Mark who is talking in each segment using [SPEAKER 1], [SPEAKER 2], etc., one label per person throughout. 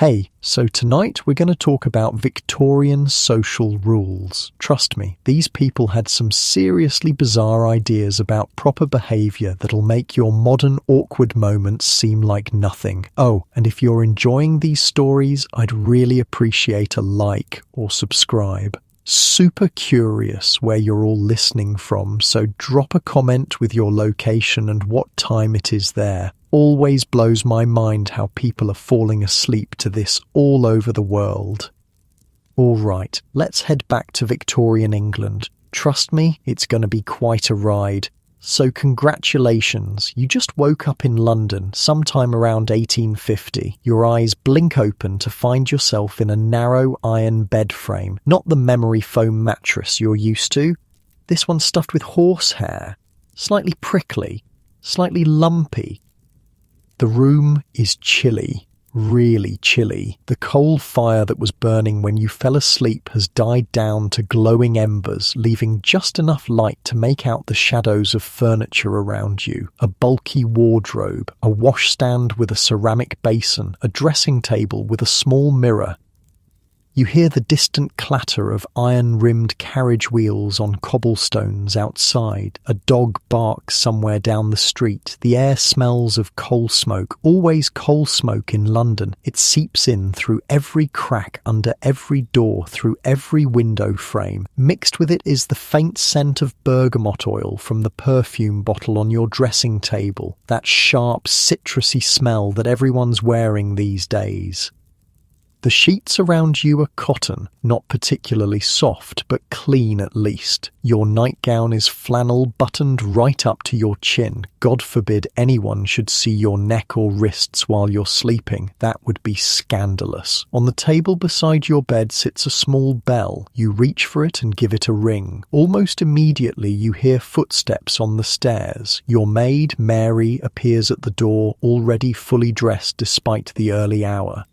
[SPEAKER 1] Hey, so tonight we're going to talk about Victorian social rules. Trust me, these people had some seriously bizarre ideas about proper behaviour that'll make your modern awkward moments seem like nothing. Oh, and if you're enjoying these stories, I'd really appreciate a like or subscribe. Super curious where you're all listening from, so drop a comment with your location and what time it is there. Always blows my mind how people are falling asleep to this all over the world. All right, let's head back to Victorian England. Trust me, it's going to be quite a ride. So congratulations, you just woke up in London sometime around 1850. Your eyes blink open to find yourself in a narrow iron bed frame, not the memory foam mattress you're used to. This one's stuffed with horsehair, slightly prickly, slightly lumpy. The room is chilly, really chilly. The coal fire that was burning when you fell asleep has died down to glowing embers, leaving just enough light to make out the shadows of furniture around you. A bulky wardrobe, a washstand with a ceramic basin, a dressing table with a small mirror. You hear the distant clatter of iron-rimmed carriage wheels on cobblestones outside. A dog barks somewhere down the street. The air smells of coal smoke. Always coal smoke in London. It seeps in through every crack, under every door, through every window frame. Mixed with it is the faint scent of bergamot oil from the perfume bottle on your dressing table. That sharp, citrusy smell that everyone's wearing these days. The sheets around you are cotton, not particularly soft, but clean at least. Your nightgown is flannel buttoned right up to your chin. God forbid anyone should see your neck or wrists while you're sleeping. That would be scandalous. On the table beside your bed sits a small bell. You reach for it and give it a ring. Almost immediately you hear footsteps on the stairs. Your maid, Mary, appears at the door, already fully dressed despite the early hour.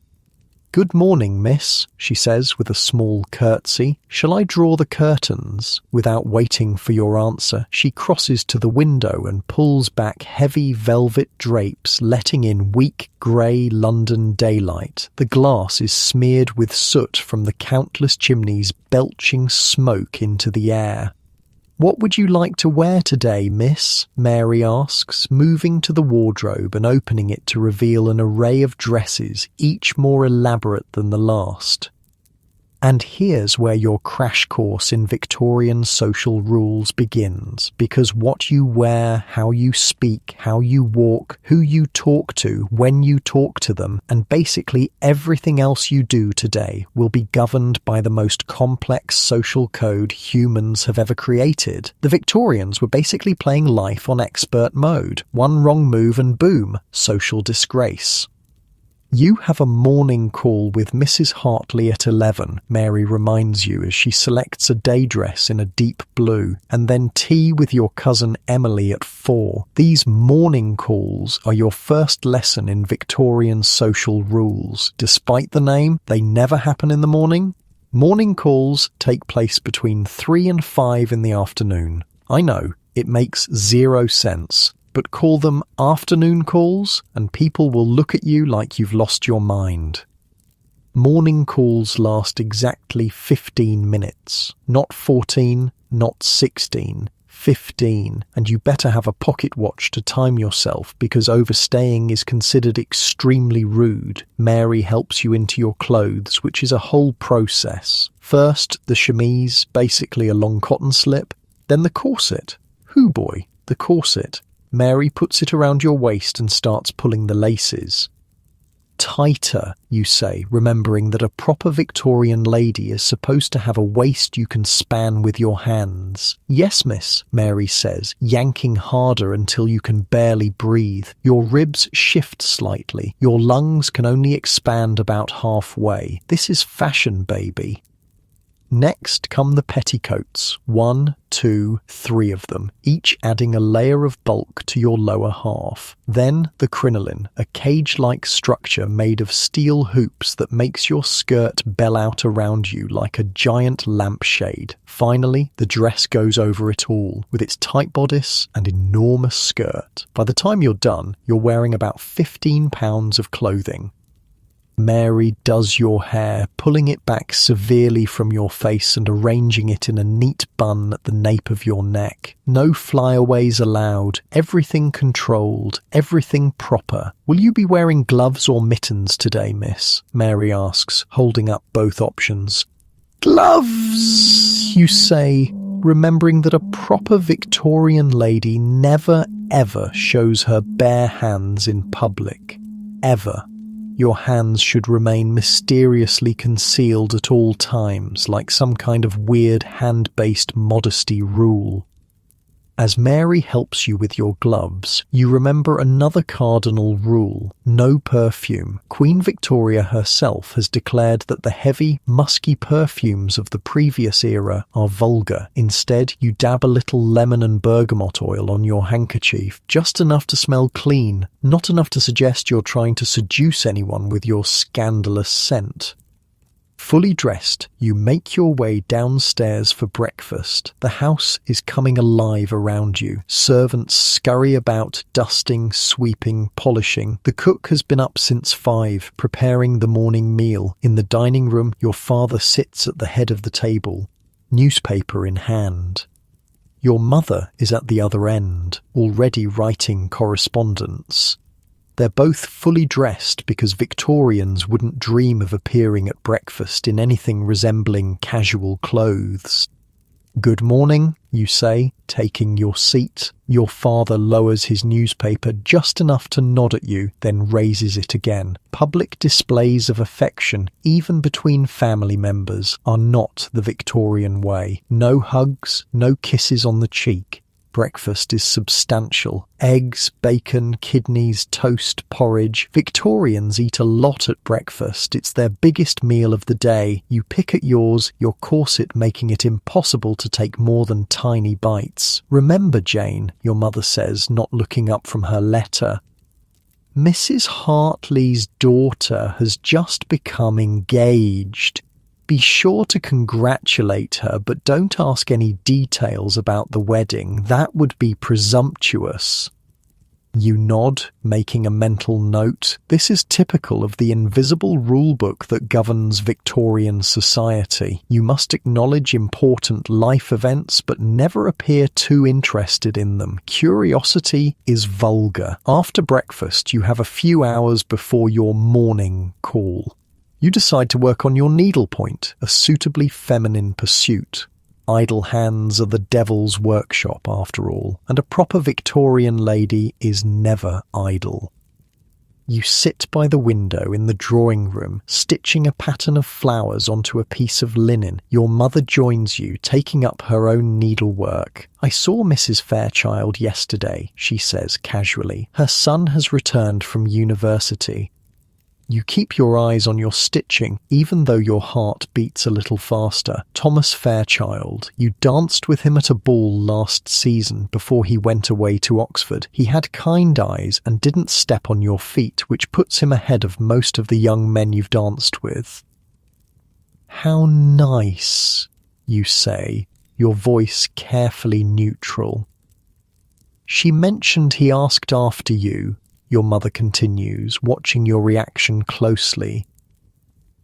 [SPEAKER 1] "Good morning, miss," she says with a small curtsy. "Shall I draw the curtains?" Without waiting for your answer, she crosses to the window and pulls back heavy velvet drapes, letting in weak grey London daylight. The glass is smeared with soot from the countless chimneys belching smoke into the air. "What would you like to wear today, miss?" Mary asks, moving to the wardrobe and opening it to reveal an array of dresses, each more elaborate than the last. And here's where your crash course in Victorian social rules begins, because what you wear, how you speak, how you walk, who you talk to, when you talk to them, and basically everything else you do today will be governed by the most complex social code humans have ever created. The Victorians were basically playing life on expert mode. One wrong move and boom, social disgrace. "You have a morning call with Mrs. Hartley at 11, Mary reminds you as she selects a day dress in a deep blue, and then tea with your cousin Emily at 4. These morning calls are your first lesson in Victorian social rules. Despite the name, they never happen in the morning. Morning calls take place between 3 and 5 in the afternoon. I know, it makes zero sense. But call them afternoon calls and people will look at you like you've lost your mind. Morning calls last exactly 15 minutes. Not 14, not 16, 15. And you better have a pocket watch to time yourself because overstaying is considered extremely rude. Mary helps you into your clothes, which is a whole process. First, the chemise, basically a long cotton slip. Then the corset. Hoo boy, the corset. Mary puts it around your waist and starts pulling the laces. "Tighter," you say, remembering that a proper Victorian lady is supposed to have a waist you can span with your hands. "Yes, miss," Mary says, yanking harder until you can barely breathe. Your ribs shift slightly. Your lungs can only expand about halfway. This is fashion, baby. Next come the petticoats, 1, 2, 3 of them, each adding a layer of bulk to your lower half. Then the crinoline, a cage-like structure made of steel hoops that makes your skirt bell out around you like a giant lampshade. Finally, the dress goes over it all, with its tight bodice and enormous skirt. By the time you're done, you're wearing about 15 pounds of clothing. Mary does your hair, pulling it back severely from your face and arranging it in a neat bun at the nape of your neck. No flyaways allowed, everything controlled, everything proper. Will you be wearing gloves or mittens today, miss? Mary asks, holding up both options. Gloves, you say, remembering that a proper Victorian lady never ever shows her bare hands in public. Ever. Your hands should remain mysteriously concealed at all times, like some kind of weird hand-based modesty rule. As Mary helps you with your gloves, you remember another cardinal rule: no perfume. Queen Victoria herself has declared that the heavy, musky perfumes of the previous era are vulgar. Instead, you dab a little lemon and bergamot oil on your handkerchief, just enough to smell clean, not enough to suggest you're trying to seduce anyone with your scandalous scent. Fully dressed, you make your way downstairs for breakfast. The house is coming alive around you. Servants scurry about, dusting, sweeping, polishing. The cook has been up since 5, preparing the morning meal. In the dining room, your father sits at the head of the table, newspaper in hand. Your mother is at the other end, already writing correspondence. They're both fully dressed because Victorians wouldn't dream of appearing at breakfast in anything resembling casual clothes. Good morning, you say, taking your seat. Your father lowers his newspaper just enough to nod at you, then raises it again. Public displays of affection, even between family members, are not the Victorian way. No hugs, no kisses on the cheek. Breakfast is substantial. Eggs, bacon, kidneys, toast, porridge. Victorians eat a lot at breakfast. It's their biggest meal of the day. You pick at yours, your corset making it impossible to take more than tiny bites. Remember, Jane, your mother says, not looking up from her letter. Mrs. Hartley's daughter has just become engaged. Be sure to congratulate her, but don't ask any details about the wedding. That would be presumptuous. You nod, making a mental note. This is typical of the invisible rulebook that governs Victorian society. You must acknowledge important life events, but never appear too interested in them. Curiosity is vulgar. After breakfast, you have a few hours before your morning call. You decide to work on your needlepoint, a suitably feminine pursuit. Idle hands are the devil's workshop, after all, and a proper Victorian lady is never idle. You sit by the window in the drawing room, stitching a pattern of flowers onto a piece of linen. Your mother joins you, taking up her own needlework. I saw Mrs. Fairchild yesterday, she says casually. Her son has returned from university. You keep your eyes on your stitching, even though your heart beats a little faster. Thomas Fairchild. You danced with him at a ball last season before he went away to Oxford. He had kind eyes and didn't step on your feet, which puts him ahead of most of the young men you've danced with. How nice, you say, your voice carefully neutral. She mentioned he asked after you. Your mother continues, watching your reaction closely.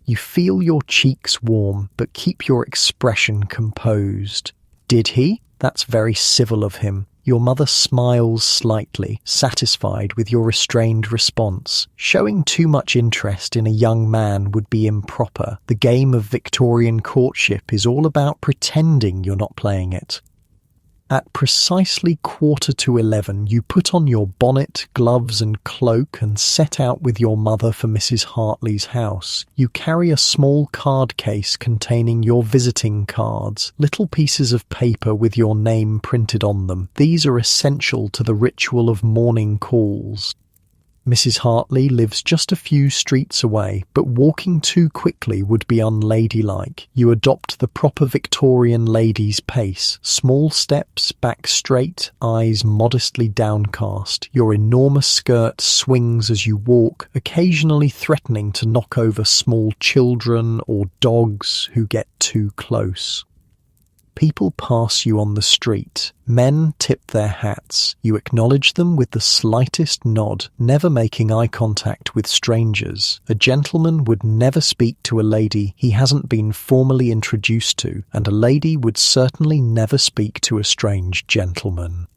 [SPEAKER 1] You feel your cheeks warm, but keep your expression composed. Did he? That's very civil of him. Your mother smiles slightly, satisfied with your restrained response. Showing too much interest in a young man would be improper. The game of Victorian courtship is all about pretending you're not playing it. At precisely 11:15, you put on your bonnet, gloves and cloak and set out with your mother for Mrs. Hartley's house. You carry a small card case containing your visiting cards, little pieces of paper with your name printed on them. These are essential to the ritual of morning calls. Mrs. Hartley lives just a few streets away, but walking too quickly would be unladylike. You adopt the proper Victorian lady's pace. Small steps, back straight, eyes modestly downcast. Your enormous skirt swings as you walk, occasionally threatening to knock over small children or dogs who get too close. People pass you on the street. Men tip their hats. You acknowledge them with the slightest nod, never making eye contact with strangers. A gentleman would never speak to a lady he hasn't been formally introduced to, and a lady would certainly never speak to a strange gentleman.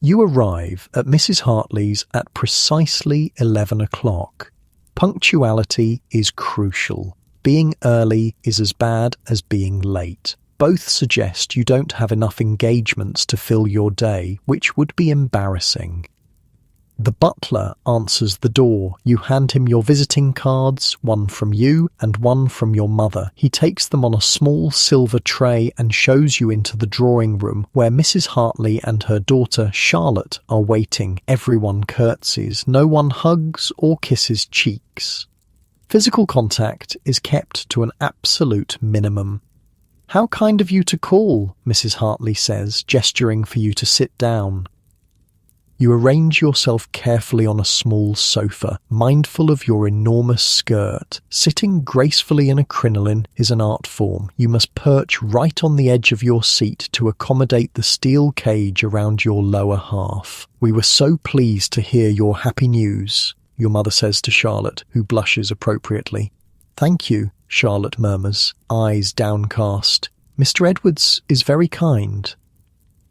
[SPEAKER 1] You arrive at Mrs. Hartley's at precisely 11 o'clock. Punctuality is crucial. Being early is as bad as being late. Both suggest you don't have enough engagements to fill your day, which would be embarrassing. The butler answers the door. You hand him your visiting cards, one from you and one from your mother. He takes them on a small silver tray and shows you into the drawing room where Mrs. Hartley and her daughter Charlotte are waiting. Everyone curtsies. No one hugs or kisses cheeks. Physical contact is kept to an absolute minimum. "How kind of you to call," Mrs. Hartley says, gesturing for you to sit down. You arrange yourself carefully on a small sofa, mindful of your enormous skirt. Sitting gracefully in a crinoline is an art form. You must perch right on the edge of your seat to accommodate the steel cage around your lower half. "We were so pleased to hear your happy news," your mother says to Charlotte, who blushes appropriately. "Thank you," Charlotte murmurs, eyes downcast. "Mr. Edwards is very kind."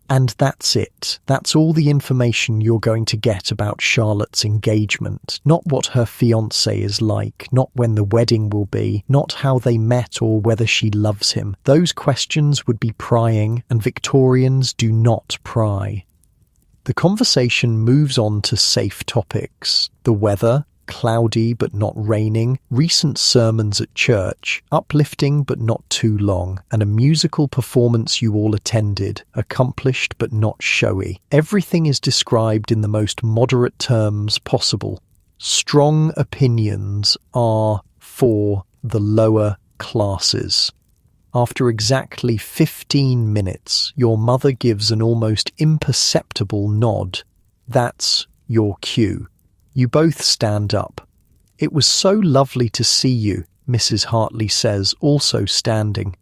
[SPEAKER 1] And that's it. That's all the information you're going to get about Charlotte's engagement. Not what her fiancé is like, not when the wedding will be, not how they met or whether she loves him. Those questions would be prying, and Victorians do not pry. The conversation moves on to safe topics. The weather, cloudy but not raining, recent sermons at church, uplifting but not too long, and a musical performance you all attended, accomplished but not showy. Everything is described in the most moderate terms possible. Strong opinions are for the lower classes. After exactly 15 minutes, your mother gives an almost imperceptible nod. That's your cue. You both stand up. "It was so lovely to see you," Mrs. Hartley says, also standing.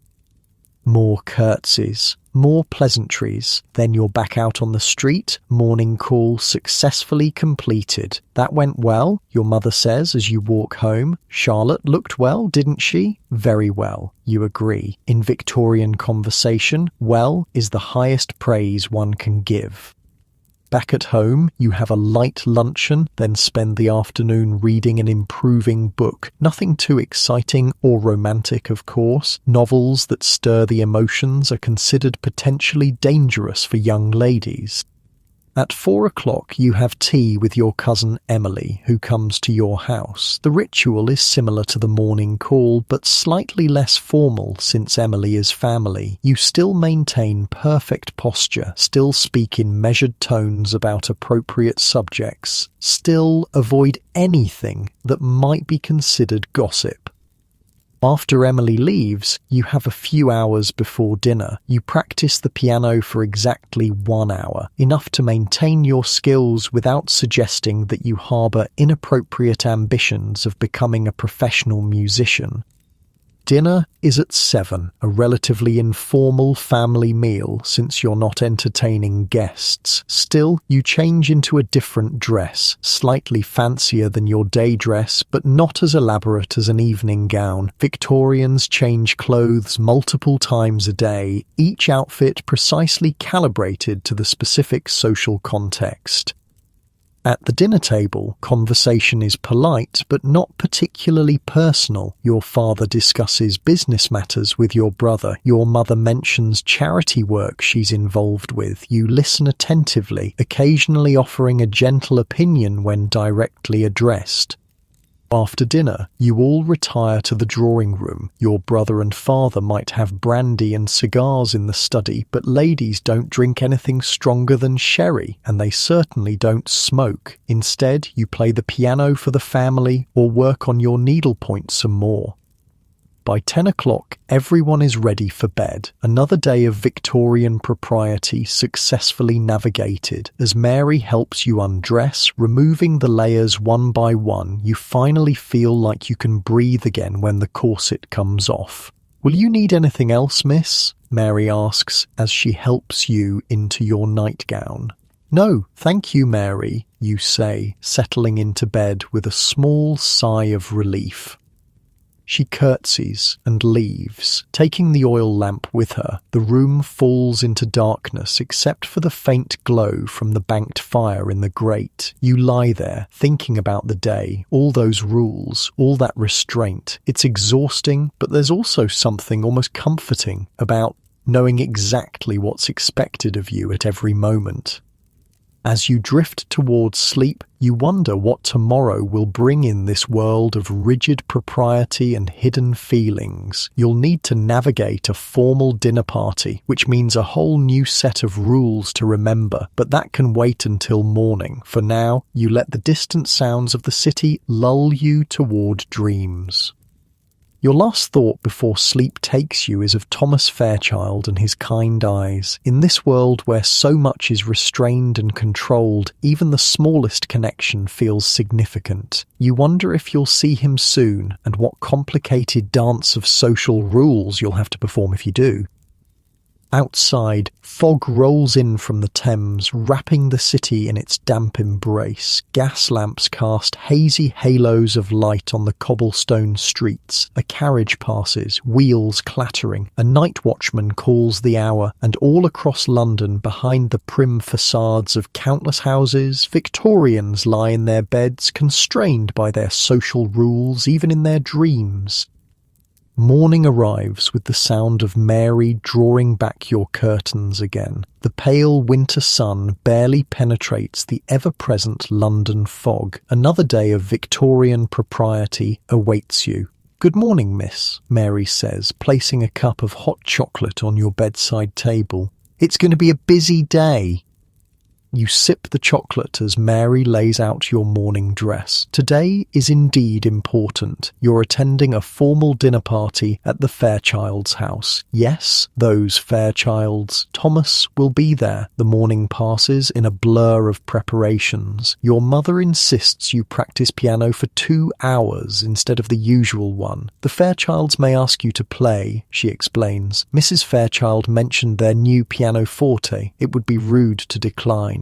[SPEAKER 1] More curtsies, more pleasantries. Then you're back out on the street, morning call successfully completed. "That went well," your mother says as you walk home. "Charlotte looked well, didn't she?" "Very well," you agree. In Victorian conversation, well is the highest praise one can give. Back at home, you have a light luncheon, then spend the afternoon reading an improving book. Nothing too exciting or romantic, of course. Novels that stir the emotions are considered potentially dangerous for young ladies. At 4 o'clock, you have tea with your cousin Emily, who comes to your house. The ritual is similar to the morning call, but slightly less formal since Emily is family. You still maintain perfect posture, still speak in measured tones about appropriate subjects, still avoid anything that might be considered gossip. After Emily leaves, you have a few hours before dinner. You practice the piano for exactly 1 hour, enough to maintain your skills without suggesting that you harbour inappropriate ambitions of becoming a professional musician. Dinner is at 7, a relatively informal family meal since you're not entertaining guests. Still, you change into a different dress, slightly fancier than your day dress, but not as elaborate as an evening gown. Victorians change clothes multiple times a day, each outfit precisely calibrated to the specific social context. At the dinner table, conversation is polite but not particularly personal. Your father discusses business matters with your brother. Your mother mentions charity work she's involved with. You listen attentively, occasionally offering a gentle opinion when directly addressed. After dinner, you all retire to the drawing room. Your brother and father might have brandy and cigars in the study, but ladies don't drink anything stronger than sherry, and they certainly don't smoke. Instead, you play the piano for the family or work on your needlepoint some more. By 10 o'clock, everyone is ready for bed. Another day of Victorian propriety successfully navigated. As Mary helps you undress, removing the layers one by one, you finally feel like you can breathe again when the corset comes off. "Will you need anything else, miss?" Mary asks as she helps you into your nightgown. "No, thank you, Mary," you say, settling into bed with a small sigh of relief. She curtsies and leaves, taking the oil lamp with her. The room falls into darkness except for the faint glow from the banked fire in the grate. You lie there, thinking about the day, all those rules, all that restraint. It's exhausting, but there's also something almost comforting about knowing exactly what's expected of you at every moment. As you drift towards sleep, you wonder what tomorrow will bring in this world of rigid propriety and hidden feelings. You'll need to navigate a formal dinner party, which means a whole new set of rules to remember, but that can wait until morning. For now, you let the distant sounds of the city lull you toward dreams. Your last thought before sleep takes you is of Thomas Fairchild and his kind eyes. In this world where so much is restrained and controlled, even the smallest connection feels significant. You wonder if you'll see him soon and what complicated dance of social rules you'll have to perform if you do. Outside, fog rolls in from the Thames, wrapping the city in its damp embrace. Gas lamps cast hazy halos of light on the cobblestone streets. A carriage passes, wheels clattering. A night watchman calls the hour, and all across London, behind the prim facades of countless houses, Victorians lie in their beds, constrained by their social rules, even in their dreams. Morning arrives with the sound of Mary drawing back your curtains again. The pale winter sun barely penetrates the ever-present London fog. Another day of Victorian propriety awaits you. "Good morning, miss," Mary says, placing a cup of hot chocolate on your bedside table. "It's going to be a busy day." You sip the chocolate as Mary lays out your morning dress. Today is indeed important. You're attending a formal dinner party at the Fairchilds' house. Yes, those Fairchilds. Thomas will be there. The morning passes in a blur of preparations. Your mother insists you practice piano for 2 hours instead of the usual one. The Fairchilds may ask you to play, she explains. Mrs. Fairchild mentioned their new pianoforte. It would be rude to decline.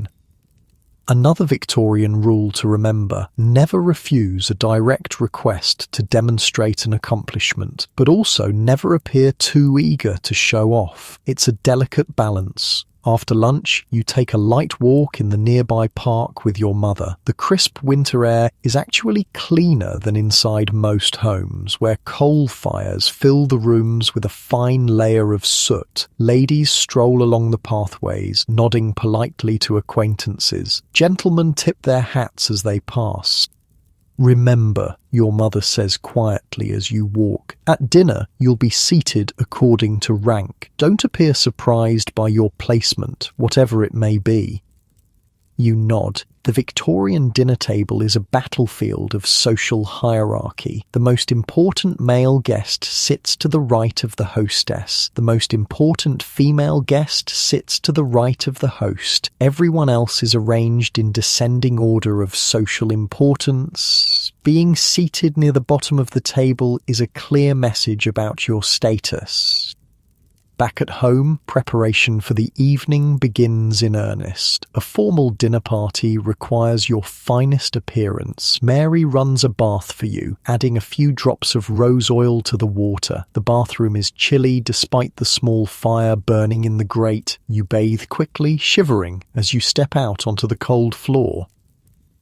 [SPEAKER 1] Another Victorian rule to remember: never refuse a direct request to demonstrate an accomplishment, but also never appear too eager to show off. It's a delicate balance. After lunch, you take a light walk in the nearby park with your mother. The crisp winter air is actually cleaner than inside most homes, where coal fires fill the rooms with a fine layer of soot. Ladies stroll along the pathways, nodding politely to acquaintances. Gentlemen tip their hats as they pass. "Remember," your mother says quietly as you walk. "At dinner, you'll be seated according to rank. Don't appear surprised by your placement, whatever it may be." You nod. The Victorian dinner table is a battlefield of social hierarchy. The most important male guest sits to the right of the hostess. The most important female guest sits to the right of the host. Everyone else is arranged in descending order of social importance. Being seated near the bottom of the table is a clear message about your status. Back at home, preparation for the evening begins in earnest. A formal dinner party requires your finest appearance. Mary runs a bath for you, adding a few drops of rose oil to the water. The bathroom is chilly despite the small fire burning in the grate. You bathe quickly, shivering, as you step out onto the cold floor.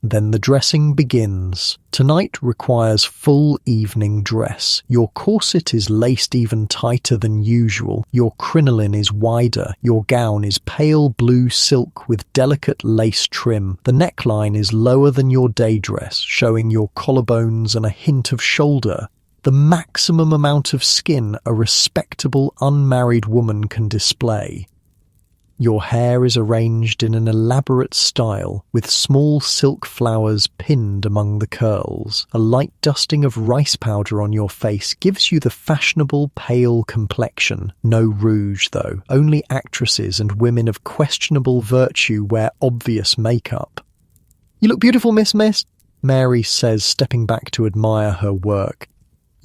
[SPEAKER 1] Then the dressing begins. Tonight requires full evening dress. Your corset is laced even tighter than usual. Your crinoline is wider. Your gown is pale blue silk with delicate lace trim. The neckline is lower than your day dress, showing your collarbones and a hint of shoulder. The maximum amount of skin a respectable unmarried woman can display. Your hair is arranged in an elaborate style, with small silk flowers pinned among the curls. A light dusting of rice powder on your face gives you the fashionable pale complexion. No rouge, though. Only actresses and women of questionable virtue wear obvious makeup. "You look beautiful, miss," Mary says, stepping back to admire her work.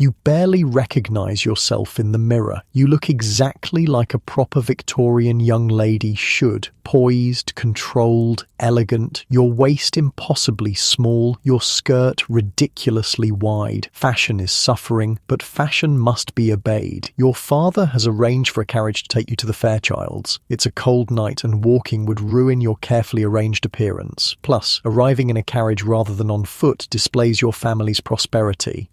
[SPEAKER 1] You barely recognize yourself in the mirror. You look exactly like a proper Victorian young lady should. Poised, controlled, elegant, your waist impossibly small, your skirt ridiculously wide. Fashion is suffering, but fashion must be obeyed. Your father has arranged for a carriage to take you to the Fairchilds. It's a cold night and walking would ruin your carefully arranged appearance. Plus, arriving in a carriage rather than on foot displays your family's prosperity.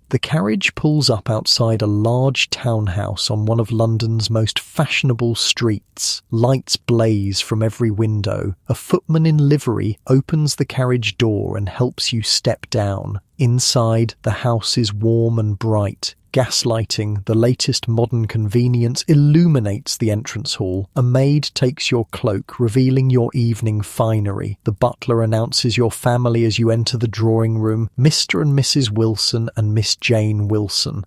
[SPEAKER 1] The carriage pulls up outside a large townhouse on one of London's most fashionable streets. Lights blaze from every window. A footman in livery opens the carriage door and helps you step down. Inside, the house is warm and bright. Gaslighting, the latest modern convenience, illuminates the entrance hall. A maid takes your cloak, revealing your evening finery. The butler announces your family as you enter the drawing room, Mr. and Mrs. Wilson and Miss Jane Wilson.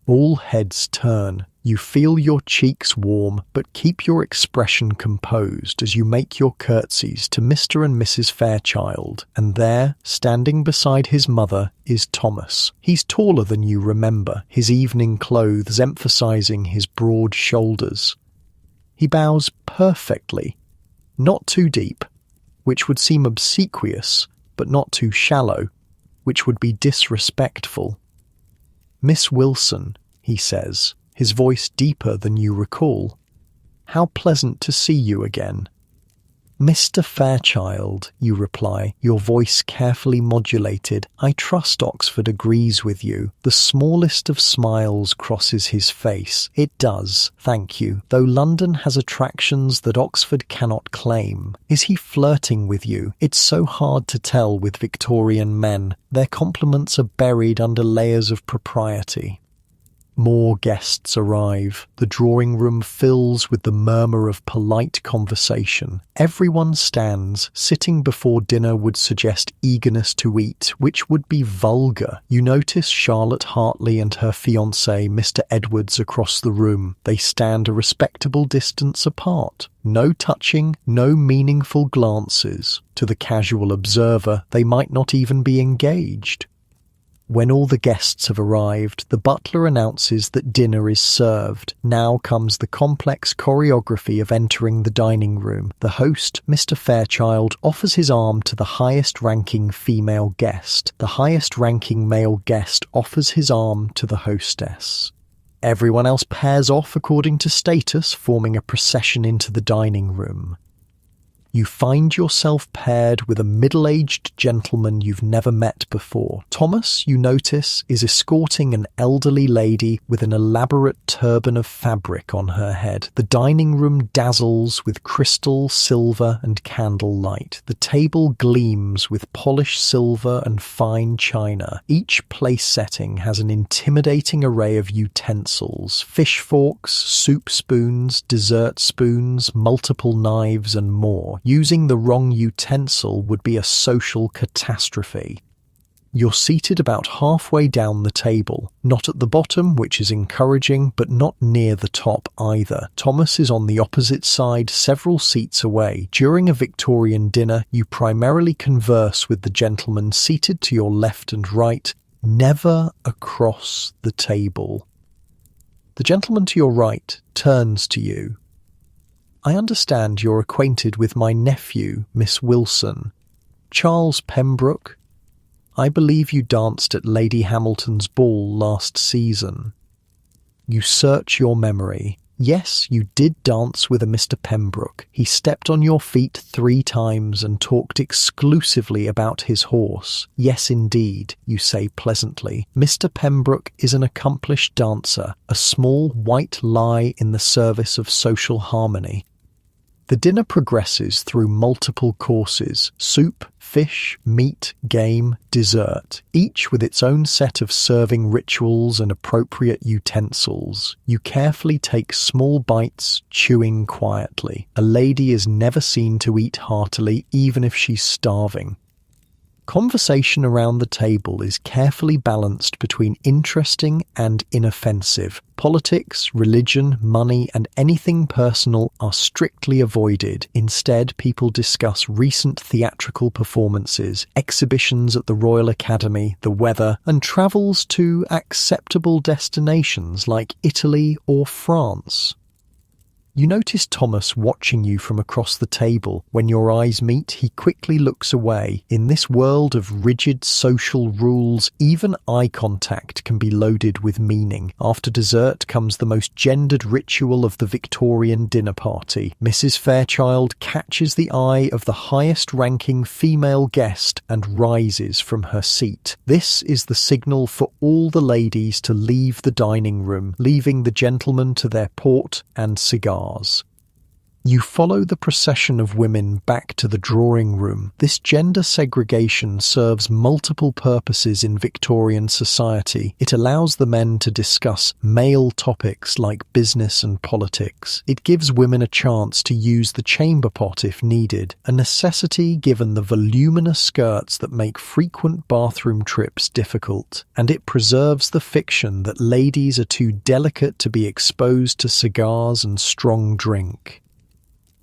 [SPEAKER 1] All heads turn. You feel your cheeks warm, but keep your expression composed as you make your curtsies to Mr. and Mrs. Fairchild. And there, standing beside his mother, is Thomas. He's taller than you remember, his evening clothes emphasizing his broad shoulders. He bows perfectly, not too deep, which would seem obsequious, but not too shallow, which would be disrespectful. "Miss Wilson," he says, his voice deeper than you recall. "How pleasant to see you again." "Mr. Fairchild," you reply, your voice carefully modulated. "I trust Oxford agrees with you." The smallest of smiles crosses his face. "It does, thank you, though London has attractions that Oxford cannot claim." Is he flirting with you? It's so hard to tell with Victorian men. Their compliments are buried under layers of propriety. More guests arrive. The drawing room fills with the murmur of polite conversation. Everyone stands. Sitting before dinner would suggest eagerness to eat, which would be vulgar. You notice Charlotte Hartley and her fiancé, Mr. Edwards, across the room. They stand a respectable distance apart. No touching, no meaningful glances. To the casual observer, they might not even be engaged. When all the guests have arrived, the butler announces that dinner is served. Now comes the complex choreography of entering the dining room. The host, Mr. Fairchild, offers his arm to the highest-ranking female guest. The highest-ranking male guest offers his arm to the hostess. Everyone else pairs off according to status, forming a procession into the dining room. You find yourself paired with a middle-aged gentleman you've never met before. Thomas, you notice, is escorting an elderly lady with an elaborate turban of fabric on her head. The dining room dazzles with crystal, silver, and candlelight. The table gleams with polished silver and fine china. Each place setting has an intimidating array of utensils: fish forks, soup spoons, dessert spoons, multiple knives, and more. Using the wrong utensil would be a social catastrophe. You're seated about halfway down the table, not at the bottom, which is encouraging, but not near the top either. Thomas is on the opposite side, several seats away. During a Victorian dinner, you primarily converse with the gentleman seated to your left and right, never across the table. The gentleman to your right turns to you. "I understand you're acquainted with my nephew, Miss Wilson. Charles Pembroke. I believe you danced at Lady Hamilton's ball last season." You search your memory. Yes, you did dance with a Mr. Pembroke. He stepped on your feet 3 times and talked exclusively about his horse. "Yes, indeed," you say pleasantly. "Mr. Pembroke is an accomplished dancer, a small white lie in the service of social harmony." The dinner progresses through multiple courses: soup, fish, meat, game, dessert, each with its own set of serving rituals and appropriate utensils. You carefully take small bites, chewing quietly. A lady is never seen to eat heartily, even if she's starving. Conversation around the table is carefully balanced between interesting and inoffensive. Politics, religion, money, and anything personal are strictly avoided. Instead, people discuss recent theatrical performances, exhibitions at the Royal Academy, the weather, and travels to acceptable destinations like Italy or France. You notice Thomas watching you from across the table. When your eyes meet, he quickly looks away. In this world of rigid social rules, even eye contact can be loaded with meaning. After dessert comes the most gendered ritual of the Victorian dinner party. Mrs. Fairchild catches the eye of the highest-ranking female guest and rises from her seat. This is the signal for all the ladies to leave the dining room, leaving the gentlemen to their port and cigars. You follow the procession of women back to the drawing room. This gender segregation serves multiple purposes in Victorian society. It allows the men to discuss male topics like business and politics. It gives women a chance to use the chamber pot if needed, a necessity given the voluminous skirts that make frequent bathroom trips difficult. And it preserves the fiction that ladies are too delicate to be exposed to cigars and strong drink.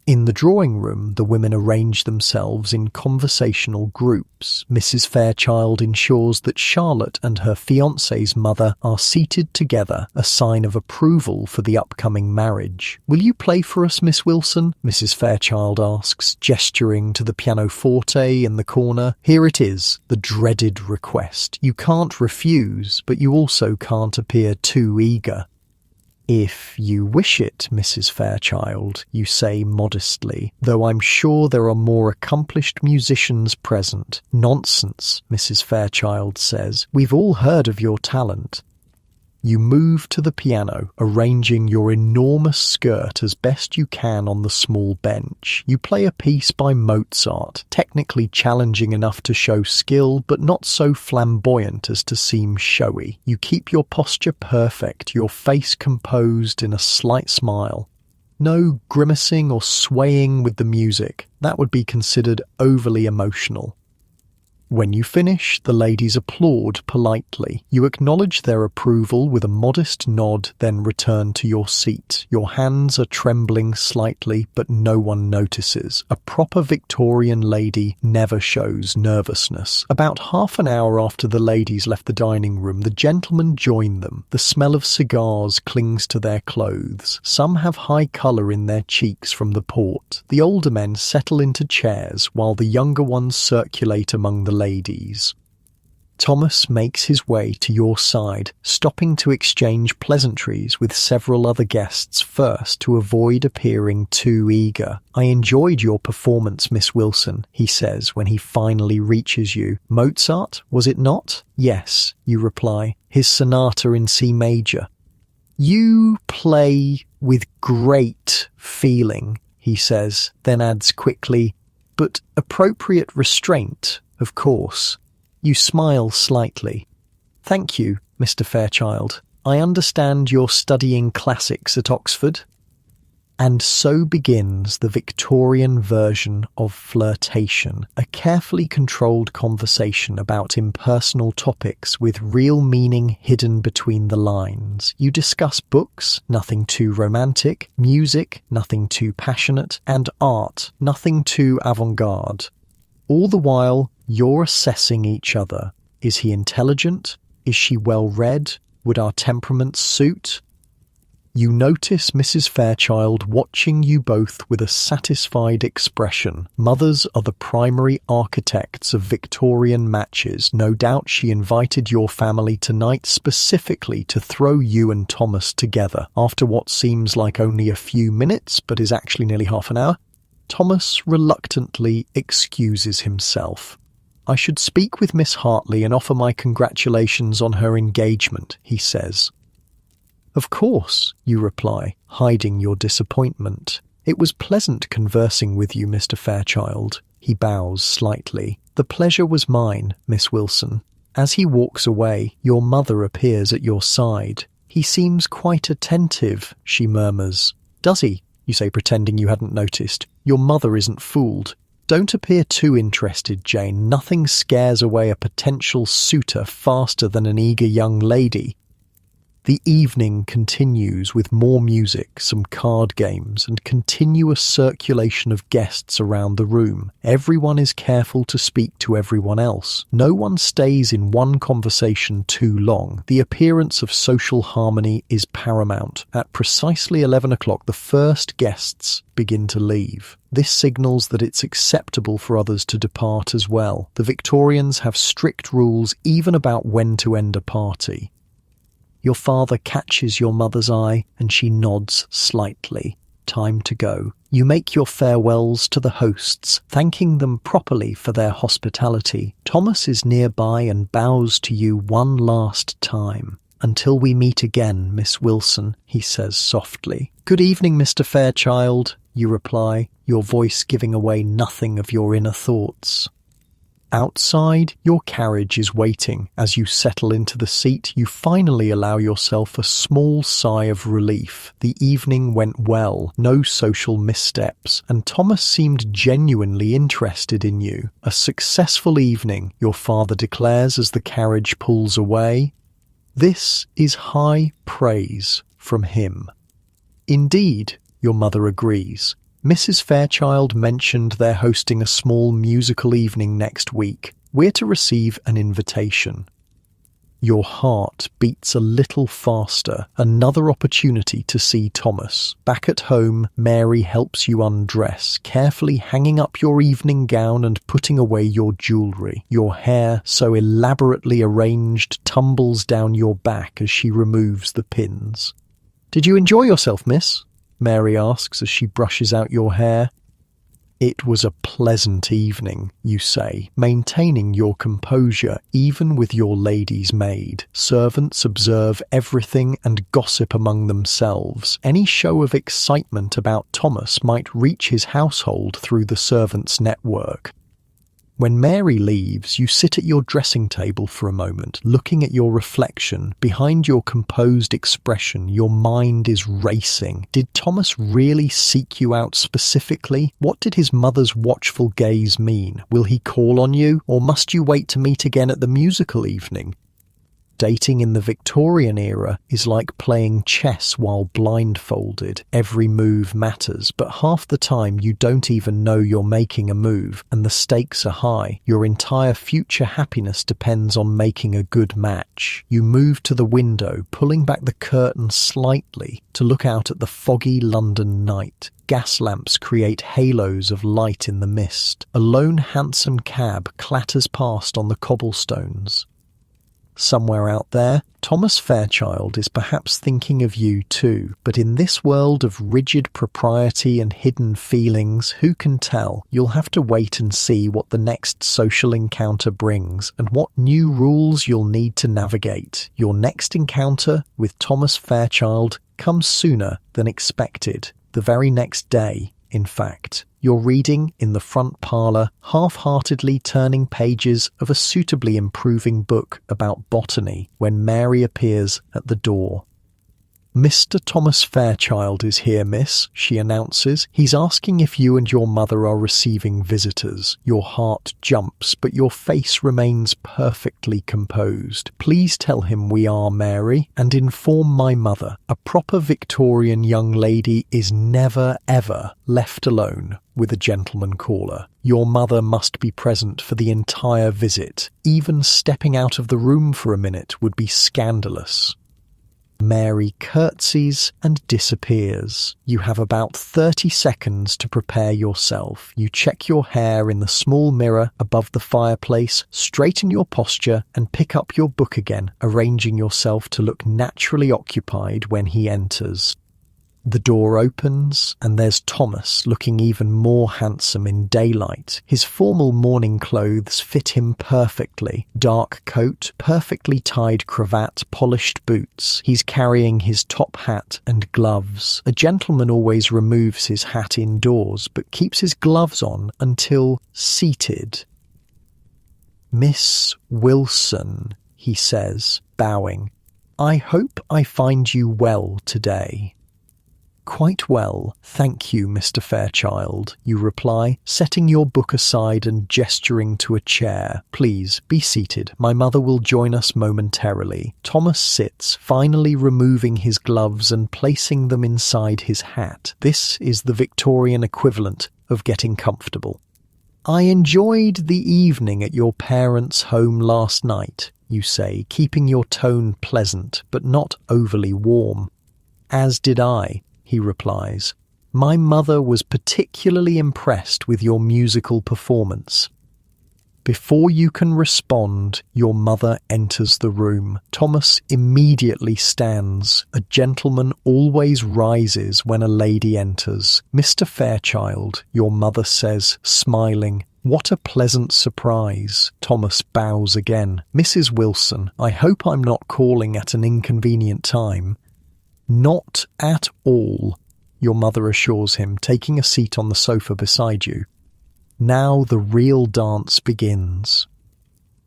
[SPEAKER 1] In the drawing room, the women arrange themselves in conversational groups. Mrs. Fairchild ensures that Charlotte and her fiancé's mother are seated together, a sign of approval for the upcoming marriage. "Will you play for us, Miss Wilson?" Mrs. Fairchild asks, gesturing to the pianoforte in the corner. Here it is, the dreaded request. You can't refuse, but you also can't appear too eager. "If you wish it, Mrs. Fairchild," you say modestly, "though I'm sure there are more accomplished musicians present." "Nonsense," Mrs. Fairchild says. "We've all heard of your talent." You move to the piano, arranging your enormous skirt as best you can on the small bench. You play a piece by Mozart, technically challenging enough to show skill, but not so flamboyant as to seem showy. You keep your posture perfect, your face composed in a slight smile. No grimacing or swaying with the music. That would be considered overly emotional. When you finish, the ladies applaud politely. You acknowledge their approval with a modest nod, then return to your seat. Your hands are trembling slightly, but no one notices. A proper Victorian lady never shows nervousness. About half an hour after the ladies left the dining room, the gentlemen join them. The smell of cigars clings to their clothes. Some have high colour in their cheeks from the port. The older men settle into chairs, while the younger ones circulate among the ladies. Thomas makes his way to your side, stopping to exchange pleasantries with several other guests first to avoid appearing too eager. "I enjoyed your performance, Miss Wilson," he says when he finally reaches you. "Mozart, was it not?" "Yes," you reply. "His sonata in C major." "You play with great feeling," he says, then adds quickly, "but appropriate restraint, of course." You smile slightly. "Thank you, Mr. Fairchild. I understand you're studying classics at Oxford." And so begins the Victorian version of flirtation, a carefully controlled conversation about impersonal topics with real meaning hidden between the lines. You discuss books, nothing too romantic, music, nothing too passionate, and art, nothing too avant-garde. All the while, you're assessing each other. Is he intelligent? Is she well-read? Would our temperaments suit? You notice Mrs. Fairchild watching you both with a satisfied expression. Mothers are the primary architects of Victorian matches. No doubt she invited your family tonight specifically to throw you and Thomas together. After what seems like only a few minutes, but is actually nearly half an hour, Thomas reluctantly excuses himself. "I should speak with Miss Hartley and offer my congratulations on her engagement," he says. "Of course," you reply, hiding your disappointment. "It was pleasant conversing with you, Mr. Fairchild." He bows slightly. "The pleasure was mine, Miss Wilson." As he walks away, your mother appears at your side. "He seems quite attentive," she murmurs. "Does he?" you say, pretending you hadn't noticed. Your mother isn't fooled. Don't appear too interested, Jane. Nothing scares away a potential suitor faster than an eager young lady. The evening continues with more music, some card games, and continuous circulation of guests around the room. Everyone is careful to speak to everyone else. No one stays in one conversation too long. The appearance of social harmony is paramount. At precisely 11 o'clock, the first guests begin to leave. This signals that it's acceptable for others to depart as well. The Victorians have strict rules even about when to end a party. Your father catches your mother's eye and she nods slightly. Time to go. You make your farewells to the hosts, thanking them properly for their hospitality. Thomas is nearby and bows to you one last time. "Until we meet again, Miss Wilson," he says softly. "Good evening, Mr. Fairchild," you reply, your voice giving away nothing of your inner thoughts. Outside, your carriage is waiting. As you settle into the seat, you finally allow yourself a small sigh of relief. The evening went well, no social missteps, and Thomas seemed genuinely interested in you. A successful evening, your father declares as the carriage pulls away. This is high praise from him. Indeed, your mother agrees. Mrs. Fairchild mentioned they're hosting a small musical evening next week. We're to receive an invitation. Your heart beats a little faster. Another opportunity to see Thomas. Back at home, Mary helps you undress, carefully hanging up your evening gown and putting away your jewellery. Your hair, so elaborately arranged, tumbles down your back as she removes the pins. "Did you enjoy yourself, miss?" Mary asks as she brushes out your hair. "It was a pleasant evening," you say, maintaining your composure even with your lady's maid. Servants observe everything and gossip among themselves. Any show of excitement about Thomas might reach his household through the servants' network. When Mary leaves, you sit at your dressing table for a moment, looking at your reflection. Behind your composed expression, your mind is racing. Did Thomas really seek you out specifically? What did his mother's watchful gaze mean? Will he call on you, or must you wait to meet again at the musical evening? Dating in the Victorian era is like playing chess while blindfolded. Every move matters, but half the time you don't even know you're making a move, and the stakes are high. Your entire future happiness depends on making a good match. You move to the window, pulling back the curtain slightly to look out at the foggy London night. Gas lamps create halos of light in the mist. A lone hansom cab clatters past on the cobblestones. Somewhere out there, Thomas Fairchild is perhaps thinking of you too, but in this world of rigid propriety and hidden feelings, who can tell? You'll have to wait and see what the next social encounter brings and what new rules you'll need to navigate. Your next encounter with Thomas Fairchild comes sooner than expected, the very next day, in fact. You're reading in the front parlour, half-heartedly turning pages of a suitably improving book about botany when Mary appears at the door. "Mr. Thomas Fairchild is here, miss," she announces. "He's asking if you and your mother are receiving visitors." Your heart jumps, but your face remains perfectly composed. "Please tell him we are, Mary, and inform my mother. A proper Victorian young lady is never, ever left alone with a gentleman caller. Your mother must be present for the entire visit. Even stepping out of the room for a minute would be scandalous." Mary curtsies and disappears. You have about 30 seconds to prepare yourself. You check your hair in the small mirror above the fireplace, straighten your posture, and pick up your book again, arranging yourself to look naturally occupied when he enters. The door opens, and there's Thomas, looking even more handsome in daylight. His formal morning clothes fit him perfectly. Dark coat, perfectly tied cravat, polished boots. He's carrying his top hat and gloves. A gentleman always removes his hat indoors, but keeps his gloves on until seated. "Miss Wilson," he says, bowing. "I hope I find you well today." "Quite well, thank you, Mr. Fairchild," you reply, setting your book aside and gesturing to a chair. "Please, be seated. My mother will join us momentarily." Thomas sits, finally removing his gloves and placing them inside his hat. This is the Victorian equivalent of getting comfortable. "I enjoyed the evening at your parents' home last night," you say, keeping your tone pleasant but not overly warm. "As did I," he replies. "My mother was particularly impressed with your musical performance." Before you can respond, your mother enters the room. Thomas immediately stands. A gentleman always rises when a lady enters. "Mr. Fairchild," your mother says, smiling. "What a pleasant surprise." Thomas bows again. "Mrs. Wilson, I hope I'm not calling at an inconvenient time." "Not at all," your mother assures him, taking a seat on the sofa beside you. Now the real dance begins.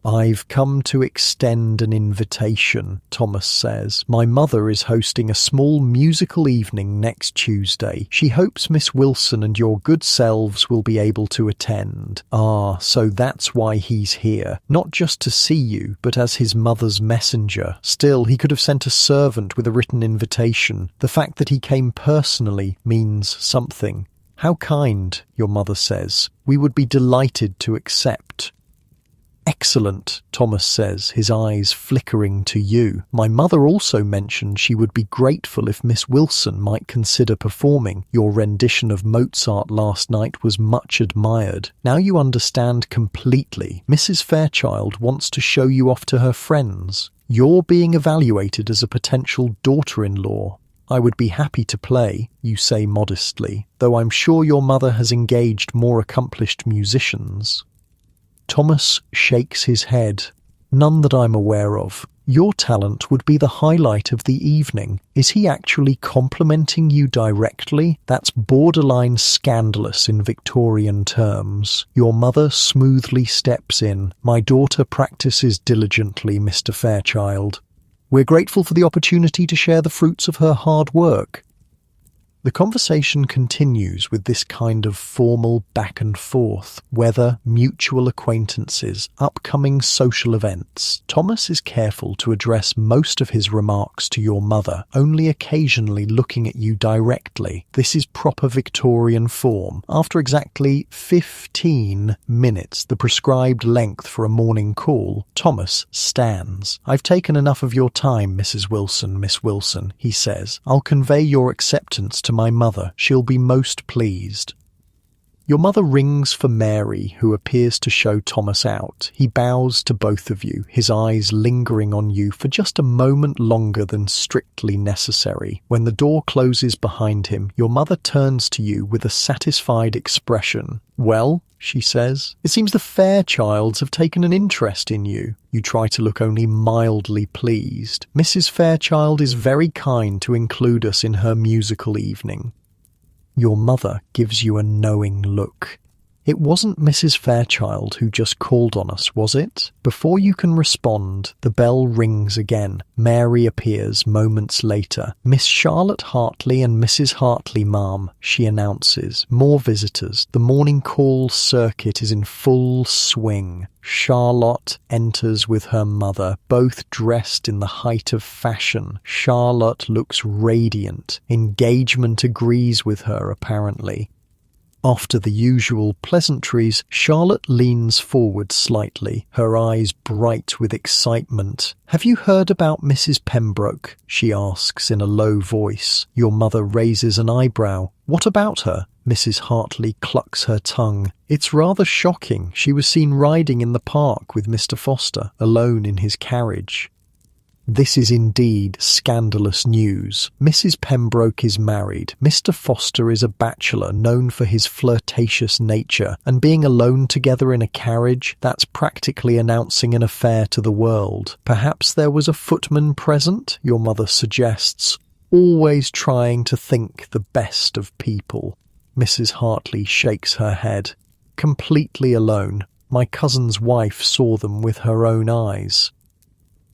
[SPEAKER 1] "I've come to extend an invitation," Thomas says. "My mother is hosting a small musical evening next Tuesday. She hopes Miss Wilson and your good selves will be able to attend." "Ah, so that's why he's here. Not just to see you, but as his mother's messenger. Still, he could have sent a servant with a written invitation. The fact that he came personally means something." "How kind," your mother says. "We would be delighted to accept." "Excellent," Thomas says, his eyes flickering to you. "My mother also mentioned she would be grateful if Miss Wilson might consider performing. Your rendition of Mozart last night was much admired." Now you understand completely. Mrs. Fairchild wants to show you off to her friends. You're being evaluated as a potential daughter-in-law. "I would be happy to play," you say modestly, "though I'm sure your mother has engaged more accomplished musicians." Thomas shakes his head. "None that I'm aware of. Your talent would be the highlight of the evening." Is he actually complimenting you directly? That's borderline scandalous in Victorian terms. Your mother smoothly steps in. "My daughter practices diligently, Mr. Fairchild. We're grateful for the opportunity to share the fruits of her hard work." The conversation continues with this kind of formal back and forth, weather, mutual acquaintances, upcoming social events. Thomas is careful to address most of his remarks to your mother, only occasionally looking at you directly. This is proper Victorian form. After exactly 15 minutes, the prescribed length for a morning call, Thomas stands. "I've taken enough of your time, Mrs. Wilson, Miss Wilson," he says. "I'll convey your acceptance to my mother. She'll be most pleased." Your mother rings for Mary, who appears to show Thomas out. He bows to both of you, his eyes lingering on you for just a moment longer than strictly necessary. When the door closes behind him, your mother turns to you with a satisfied expression. "Well," she says, "it seems the Fairchilds have taken an interest in you." You try to look only mildly pleased. "Mrs. Fairchild is very kind to include us in her musical evening." Your mother gives you a knowing look. "It wasn't Mrs. Fairchild who just called on us, was it?" Before you can respond, the bell rings again. Mary appears moments later. "Miss Charlotte Hartley and Mrs. Hartley, ma'am," she announces. "More visitors. The morning call circuit is in full swing." Charlotte enters with her mother, both dressed in the height of fashion. Charlotte looks radiant. Engagement agrees with her, apparently. After the usual pleasantries, Charlotte leans forward slightly, her eyes bright with excitement. "Have you heard about Mrs. Pembroke?" she asks in a low voice. Your mother raises an eyebrow. "What about her?" Mrs. Hartley clucks her tongue. "It's rather shocking. She was seen riding in the park with Mr. Foster, alone in his carriage." This is indeed scandalous news. Mrs. Pembroke is married. Mr. Foster is a bachelor known for his flirtatious nature, and being alone together in a carriage, that's practically announcing an affair to the world. "Perhaps there was a footman present," your mother suggests, always trying to think the best of people. Mrs. Hartley shakes her head. "Completely alone. My cousin's wife saw them with her own eyes."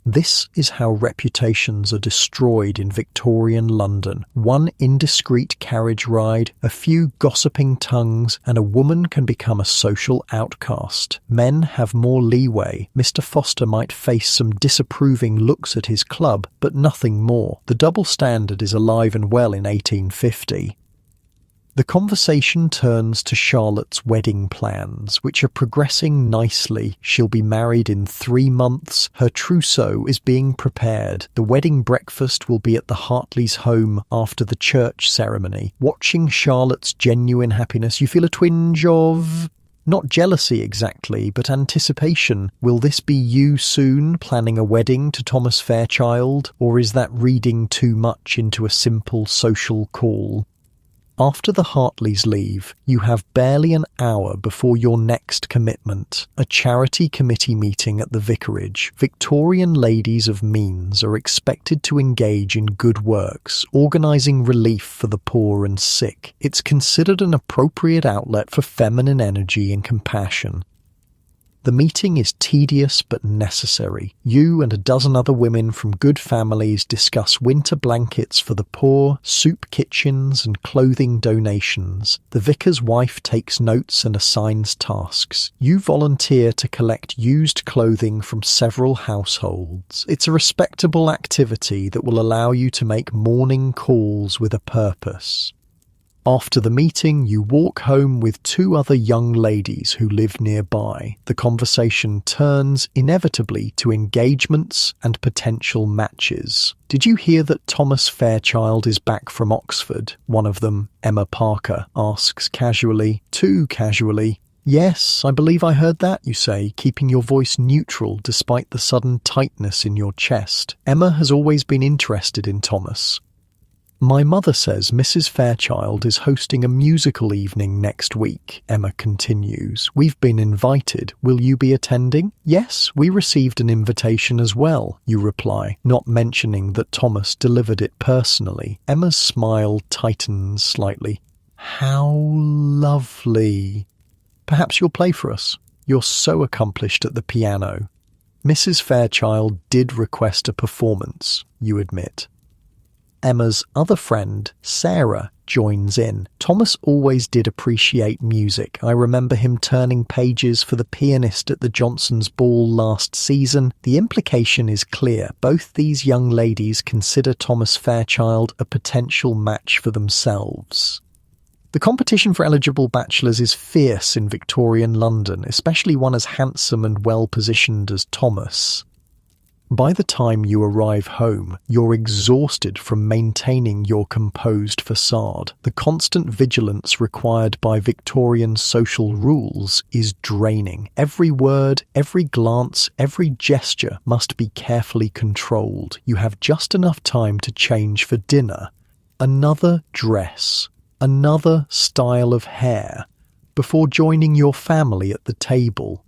[SPEAKER 1] This is how reputations are destroyed in Victorian London. One indiscreet carriage ride, a few gossiping tongues, and a woman can become a social outcast. Men have more leeway. Mr. Foster might face some disapproving looks at his club, but nothing more. The double standard is alive and well in 1850. The conversation turns to Charlotte's wedding plans, which are progressing nicely. She'll be married in 3 months. Her trousseau is being prepared. The wedding breakfast will be at the Hartleys' home after the church ceremony. Watching Charlotte's genuine happiness, you feel a twinge of... not jealousy exactly, but anticipation. Will this be you soon, planning a wedding to Thomas Fairchild? Or is that reading too much into a simple social call? After the Hartleys leave, you have barely an hour before your next commitment, a charity committee meeting at the vicarage. Victorian ladies of means are expected to engage in good works, organising relief for the poor and sick. It's considered an appropriate outlet for feminine energy and compassion. The meeting is tedious but necessary. You and a dozen other women from good families discuss winter blankets for the poor, soup kitchens and clothing donations. The vicar's wife takes notes and assigns tasks. You volunteer to collect used clothing from several households. It's a respectable activity that will allow you to make morning calls with a purpose. After the meeting, you walk home with 2 other young ladies who live nearby. The conversation turns inevitably to engagements and potential matches. Did you hear that Thomas Fairchild is back from Oxford? One of them, Emma Parker, asks casually, too casually. Yes, I believe I heard that, you say, keeping your voice neutral despite the sudden tightness in your chest. Emma has always been interested in Thomas. My mother says Mrs. Fairchild is hosting a musical evening next week, Emma continues. We've been invited. Will you be attending? Yes, we received an invitation as well, you reply, not mentioning that Thomas delivered it personally. Emma's smile tightens slightly. How lovely. Perhaps you'll play for us. You're so accomplished at the piano. Mrs. Fairchild did request a performance, you admit. Emma's other friend, Sarah, joins in. Thomas always did appreciate music. I remember him turning pages for the pianist at the Johnsons' ball last season. The implication is clear. Both these young ladies consider Thomas Fairchild a potential match for themselves. The competition for eligible bachelors is fierce in Victorian London, especially one as handsome and well-positioned as Thomas. By the time you arrive home, you're exhausted from maintaining your composed facade. The constant vigilance required by Victorian social rules is draining. Every word, every glance, every gesture must be carefully controlled. You have just enough time to change for dinner, another dress, another style of hair, before joining your family at the table.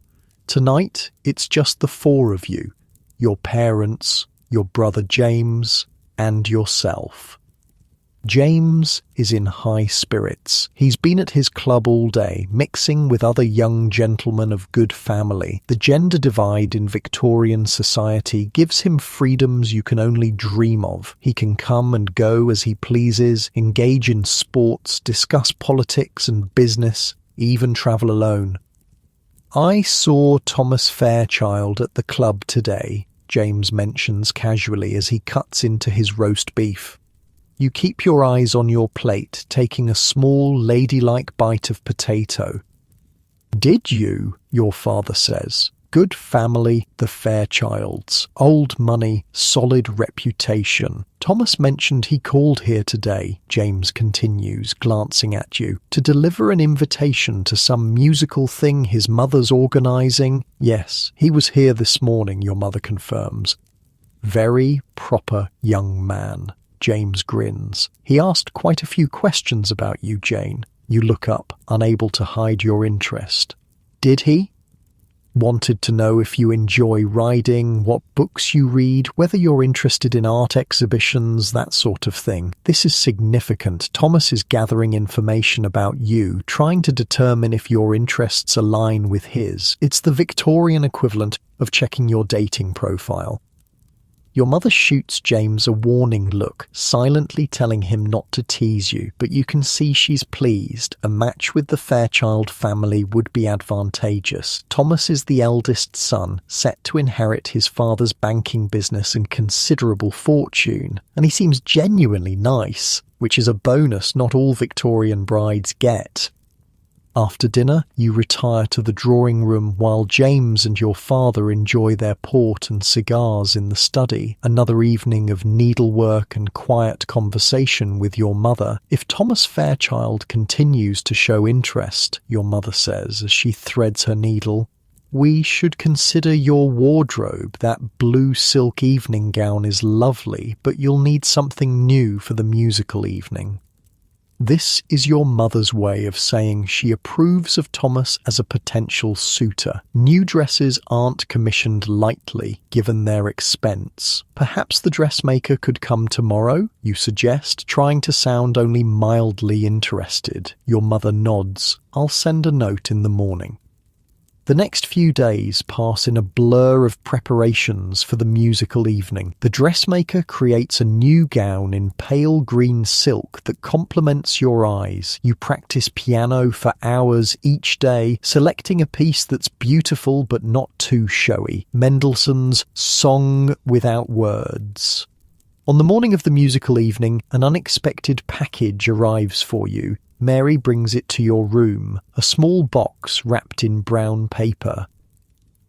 [SPEAKER 1] Tonight, it's just the 4 of you. Your parents, your brother James, and yourself. James is in high spirits. He's been at his club all day, mixing with other young gentlemen of good family. The gender divide in Victorian society gives him freedoms you can only dream of. He can come and go as he pleases, engage in sports, discuss politics and business, even travel alone. I saw Thomas Fairchild at the club today, James mentions casually as he cuts into his roast beef. You keep your eyes on your plate, taking a small, ladylike bite of potato. Did you? Your father says. Good family, the Fairchilds. Old money, solid reputation. Thomas mentioned he called here today, James continues, glancing at you, to deliver an invitation to some musical thing his mother's organising. Yes, he was here this morning, your mother confirms. Very proper young man. James grins. He asked quite a few questions about you, Jane. You look up, unable to hide your interest. Did he? Wanted to know if you enjoy riding, what books you read, whether you're interested in art exhibitions, that sort of thing. This is significant. Thomas is gathering information about you, trying to determine if your interests align with his. It's the Victorian equivalent of checking your dating profile. Your mother shoots James a warning look, silently telling him not to tease you, but you can see she's pleased. A match with the Fairchild family would be advantageous. Thomas is the eldest son, set to inherit his father's banking business and considerable fortune, and he seems genuinely nice, which is a bonus not all Victorian brides get. After dinner, you retire to the drawing room while James and your father enjoy their port and cigars in the study. Another evening of needlework and quiet conversation with your mother. If Thomas Fairchild continues to show interest, your mother says as she threads her needle, we should consider your wardrobe. That blue silk evening gown is lovely, but you'll need something new for the musical evening. This is your mother's way of saying she approves of Thomas as a potential suitor. New dresses aren't commissioned lightly, given their expense. Perhaps the dressmaker could come tomorrow, you suggest, trying to sound only mildly interested. Your mother nods. I'll send a note in the morning. The next few days pass in a blur of preparations for the musical evening. The dressmaker creates a new gown in pale green silk that complements your eyes. You practice piano for hours each day, selecting a piece that's beautiful but not too showy. Mendelssohn's Song Without Words. On the morning of the musical evening, an unexpected package arrives for you. Mary brings it to your room, a small box wrapped in brown paper.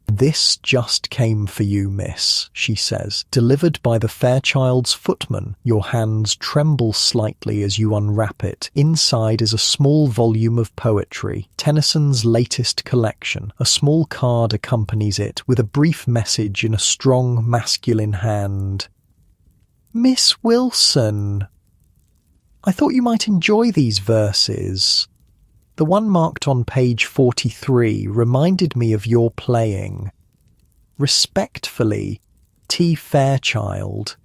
[SPEAKER 1] This just came for you, miss, she says, delivered by the Fairchild's footman. Your hands tremble slightly as you unwrap it. Inside is a small volume of poetry, Tennyson's latest collection. A small card accompanies it with a brief message in a strong masculine hand. Miss Wilson, I thought you might enjoy these verses. The one marked on page 43 reminded me of your playing. Respectfully, T. Fairchild.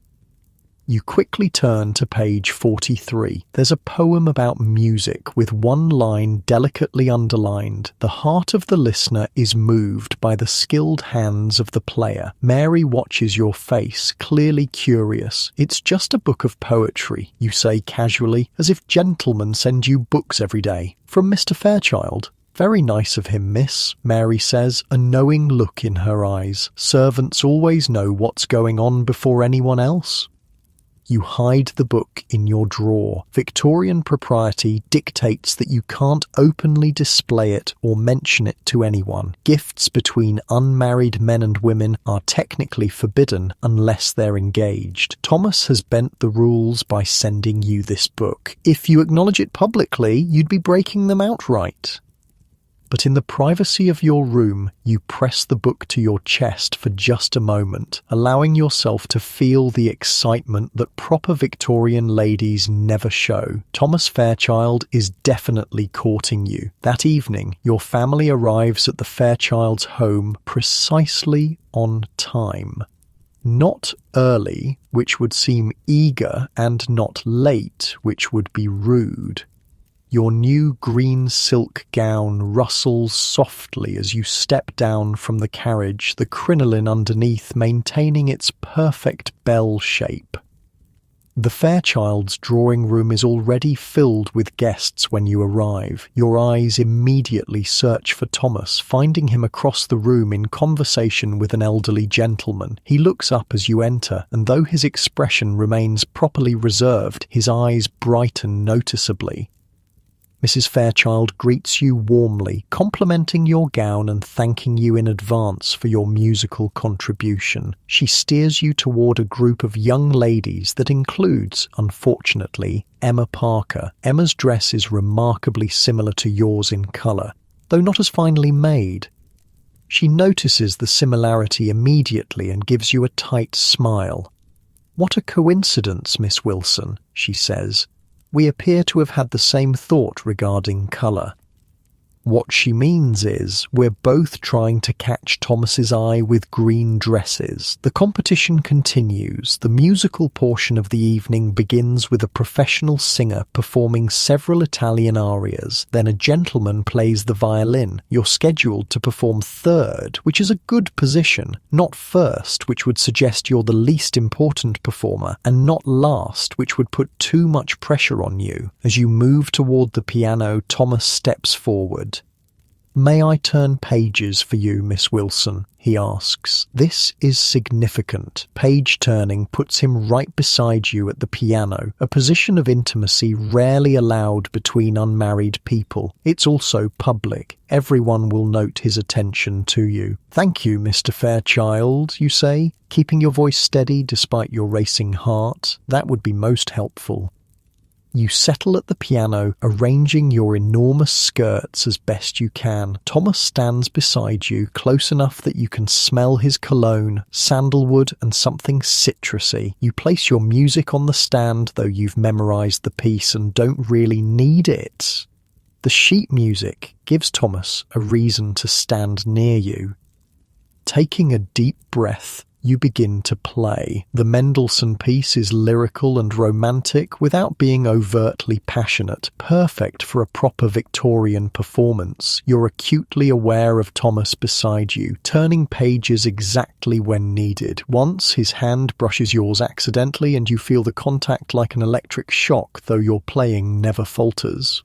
[SPEAKER 1] You quickly turn to page 43. There's a poem about music with one line delicately underlined. The heart of the listener is moved by the skilled hands of the player. Mary watches your face, clearly curious. It's just a book of poetry, you say casually, as if gentlemen send you books every day. From Mr. Fairchild. Very nice of him, miss, Mary says, a knowing look in her eyes. Servants always know what's going on before anyone else. You hide the book in your drawer. Victorian propriety dictates that you can't openly display it or mention it to anyone. Gifts between unmarried men and women are technically forbidden unless they're engaged. Thomas has bent the rules by sending you this book. If you acknowledge it publicly, you'd be breaking them outright. But in the privacy of your room, you press the book to your chest for just a moment, allowing yourself to feel the excitement that proper Victorian ladies never show. Thomas Fairchild is definitely courting you. That evening, your family arrives at the Fairchild's home precisely on time. Not early, which would seem eager, and not late, which would be rude. Your new green silk gown rustles softly as you step down from the carriage, the crinoline underneath maintaining its perfect bell shape. The Fairchild's drawing room is already filled with guests when you arrive. Your eyes immediately search for Thomas, finding him across the room in conversation with an elderly gentleman. He looks up as you enter, and though his expression remains properly reserved, his eyes brighten noticeably. Mrs. Fairchild greets you warmly, complimenting your gown and thanking you in advance for your musical contribution. She steers you toward a group of young ladies that includes, unfortunately, Emma Parker. Emma's dress is remarkably similar to yours in colour, though not as finely made. She notices the similarity immediately and gives you a tight smile. "What a coincidence, Miss Wilson," she says. "We appear to have had the same thought regarding colour." What she means is, we're both trying to catch Thomas's eye with green dresses. The competition continues. The musical portion of the evening begins with a professional singer performing several Italian arias. Then a gentleman plays the violin. You're scheduled to perform third, which is a good position, not first, which would suggest you're the least important performer, and not last, which would put too much pressure on you. As you move toward the piano, Thomas steps forward. "May I turn pages for you, Miss Wilson?" he asks. This is significant. Page turning puts him right beside you at the piano, a position of intimacy rarely allowed between unmarried people. It's also public. Everyone will note his attention to you. "Thank you, Mr. Fairchild," you say, keeping your voice steady despite your racing heart. That would be most helpful. You settle at the piano, arranging your enormous skirts as best you can. Thomas stands beside you, close enough that you can smell his cologne, sandalwood, and something citrusy. You place your music on the stand, though you've memorized the piece and don't really need it. The sheet music gives Thomas a reason to stand near you. Taking a deep breath, you begin to play. The Mendelssohn piece is lyrical and romantic without being overtly passionate, perfect for a proper Victorian performance. You're acutely aware of Thomas beside you, turning pages exactly when needed. Once his hand brushes yours accidentally and you feel the contact like an electric shock, though your playing never falters.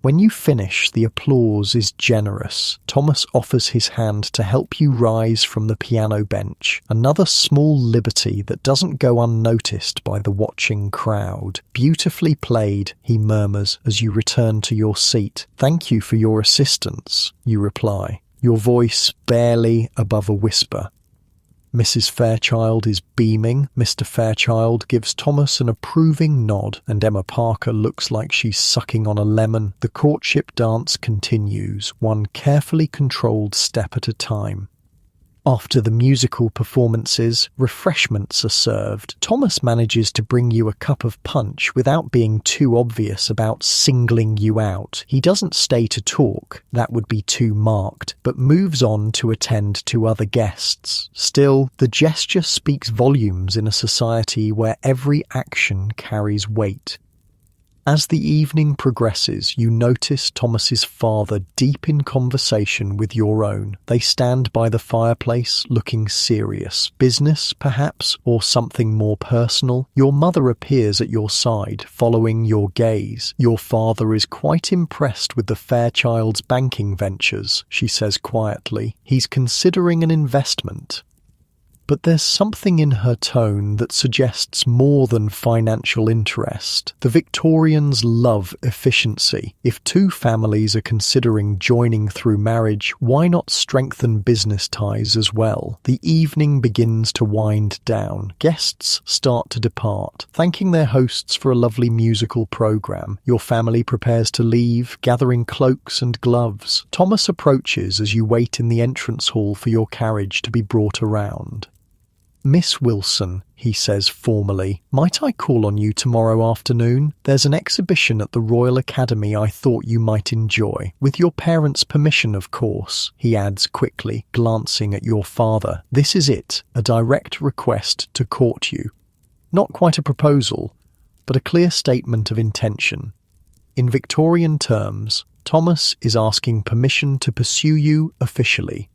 [SPEAKER 1] When you finish, the applause is generous. Thomas offers his hand to help you rise from the piano bench. Another small liberty that doesn't go unnoticed by the watching crowd. "Beautifully played," he murmurs as you return to your seat. "Thank you for your assistance," you reply, your voice barely above a whisper. Mrs. Fairchild is beaming. Mr. Fairchild gives Thomas an approving nod, and Emma Parker looks like she's sucking on a lemon. The courtship dance continues, one carefully controlled step at a time. After the musical performances, refreshments are served. Thomas manages to bring you a cup of punch without being too obvious about singling you out. He doesn't stay to talk, that would be too marked, but moves on to attend to other guests. Still, the gesture speaks volumes in a society where every action carries weight. As the evening progresses, you notice Thomas's father deep in conversation with your own. They stand by the fireplace, looking serious. Business, perhaps, or something more personal. Your mother appears at your side, following your gaze. Your father is quite impressed with the Fairchild's banking ventures, she says quietly. He's considering an investment. But there's something in her tone that suggests more than financial interest. The Victorians love efficiency. If two families are considering joining through marriage, why not strengthen business ties as well? The evening begins to wind down. Guests start to depart, thanking their hosts for a lovely musical program. Your family prepares to leave, gathering cloaks and gloves. Thomas approaches as you wait in the entrance hall for your carriage to be brought around. "Miss Wilson," he says formally, "might I call on you tomorrow afternoon? There's an exhibition at the Royal Academy I thought you might enjoy. With your parents' permission, of course," he adds quickly, glancing at your father. "This is it, a direct request to court you. Not quite a proposal, but a clear statement of intention. In Victorian terms, Thomas is asking permission to pursue you officially."